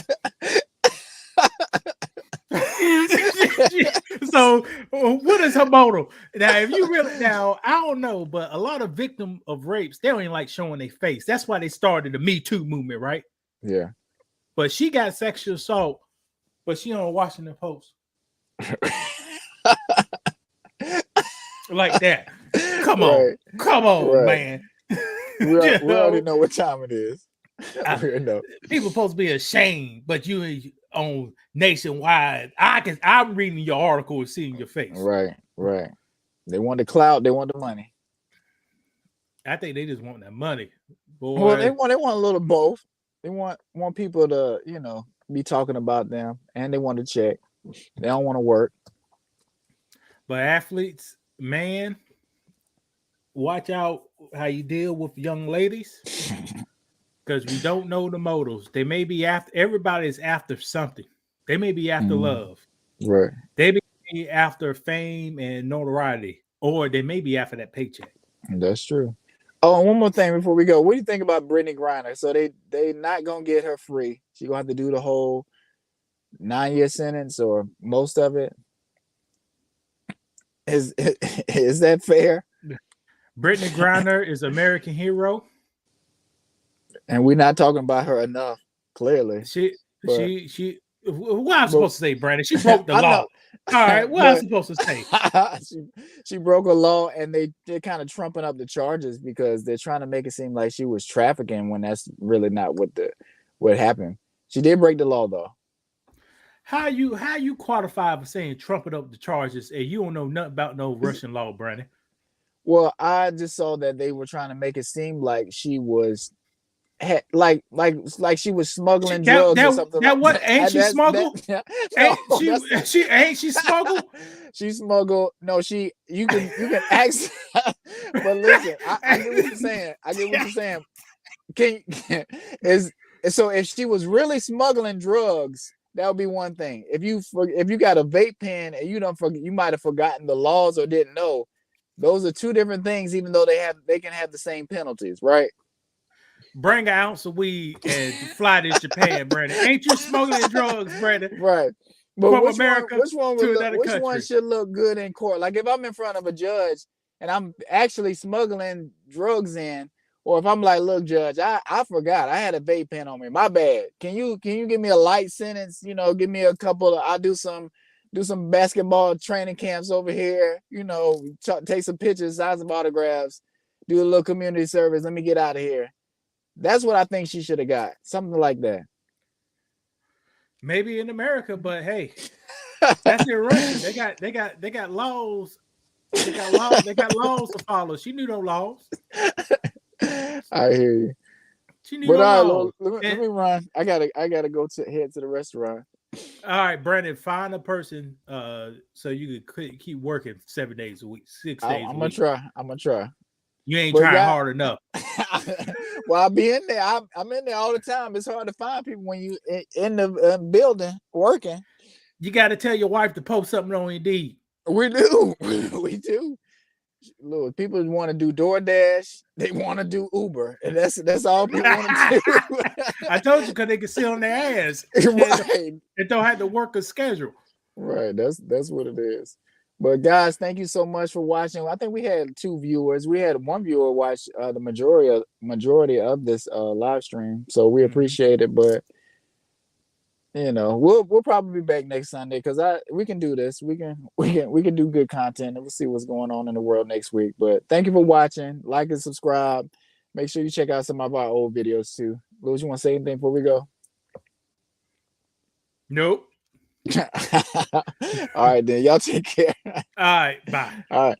So what is her motive? Now, I don't know, but a lot of victims of rapes, they don't even like showing their face. That's why they started the Me Too movement, right? Yeah. But she got sexual assault, but she on Washington Post. Like that. Come on, man. We already know what time it is. People supposed to be ashamed, but you on Nationwide. I'm reading your article and seeing your face. Right. They want the clout, they want the money. I think they just want that money. Boy. Well, they want a little both. They want people to, be talking about them, and they want to check. They don't want to work. But athletes, man, watch out how you deal with young ladies, because we don't know the motives. They may be everybody's after something. They may be after love. Right. They may be after fame and notoriety, or they may be after that paycheck. That's true. Oh, and one more thing before we go. What do you think about Brittany Griner? So they not gonna get her free. She's gonna have to do the whole 9-year sentence or most of it. Is that fair? Brittany Griner is American hero, and we're not talking about her enough. Clearly, she What I'm supposed to say, Brandon? She broke the law. All right, what I'm supposed to say? she broke a law, and they're kind of trumping up the charges because they're trying to make it seem like she was trafficking when that's really not what happened. She did break the law though. How you qualify for saying trumping up the charges and you don't know nothing about no Russian law, Brandon? Well, I just saw that they were trying to make it seem like she was like she was smuggling drugs or something. That what ain't she smuggled? Ain't she smuggled? She smuggled. No, you can ask. But listen, I get what you're saying. I get what you're saying. So if she was really smuggling drugs, that would be one thing. If you got a vape pen and you might have forgotten the laws or didn't know, those are two different things. Even though they can have the same penalties, right? Bring an ounce of weed and fly to Japan, Brandon. Ain't you smuggling drugs, Brandon? Right. But from which America which one should look good in court? Like if I'm in front of a judge and I'm actually smuggling drugs in, or if I'm like, look, judge, I forgot I had a vape pen on me. My bad. Can you give me a light sentence? Give me a couple of, I'll do some basketball training camps over here, take some pictures, sign some autographs, do a little community service. Let me get out of here. That's what I think she should have got. Something like that. Maybe in America, but hey, that's in Russia. They got laws. They got laws to follow. She knew those laws. I hear you. She knew those laws. Let me run. I gotta go head to the restaurant. All right, Brandon, find a person so you could keep working 7 days a week, 6 days. I'm gonna try. You ain't trying hard enough. Well, I'll be in there. I'm in there all the time. It's hard to find people when you in the building working. You got to tell your wife to post something on Indeed. We do. We do. Look, people want to do DoorDash. They want to do Uber, and that's all people want to do. I told you, because they can sit on their ass. Right. They don't have to work a schedule. Right. That's what it is. But guys, thank you so much for watching. I think we had 2 viewers. We had one viewer watch the majority of this live stream, so we appreciate it. But we'll probably be back next Sunday because we can do this. We can do good content, and we'll see what's going on in the world next week. But thank you for watching. Like and subscribe. Make sure you check out some of our old videos too. Louis, you want to say anything before we go? Nope. All right, then. Y'all take care. All right. Bye. All right.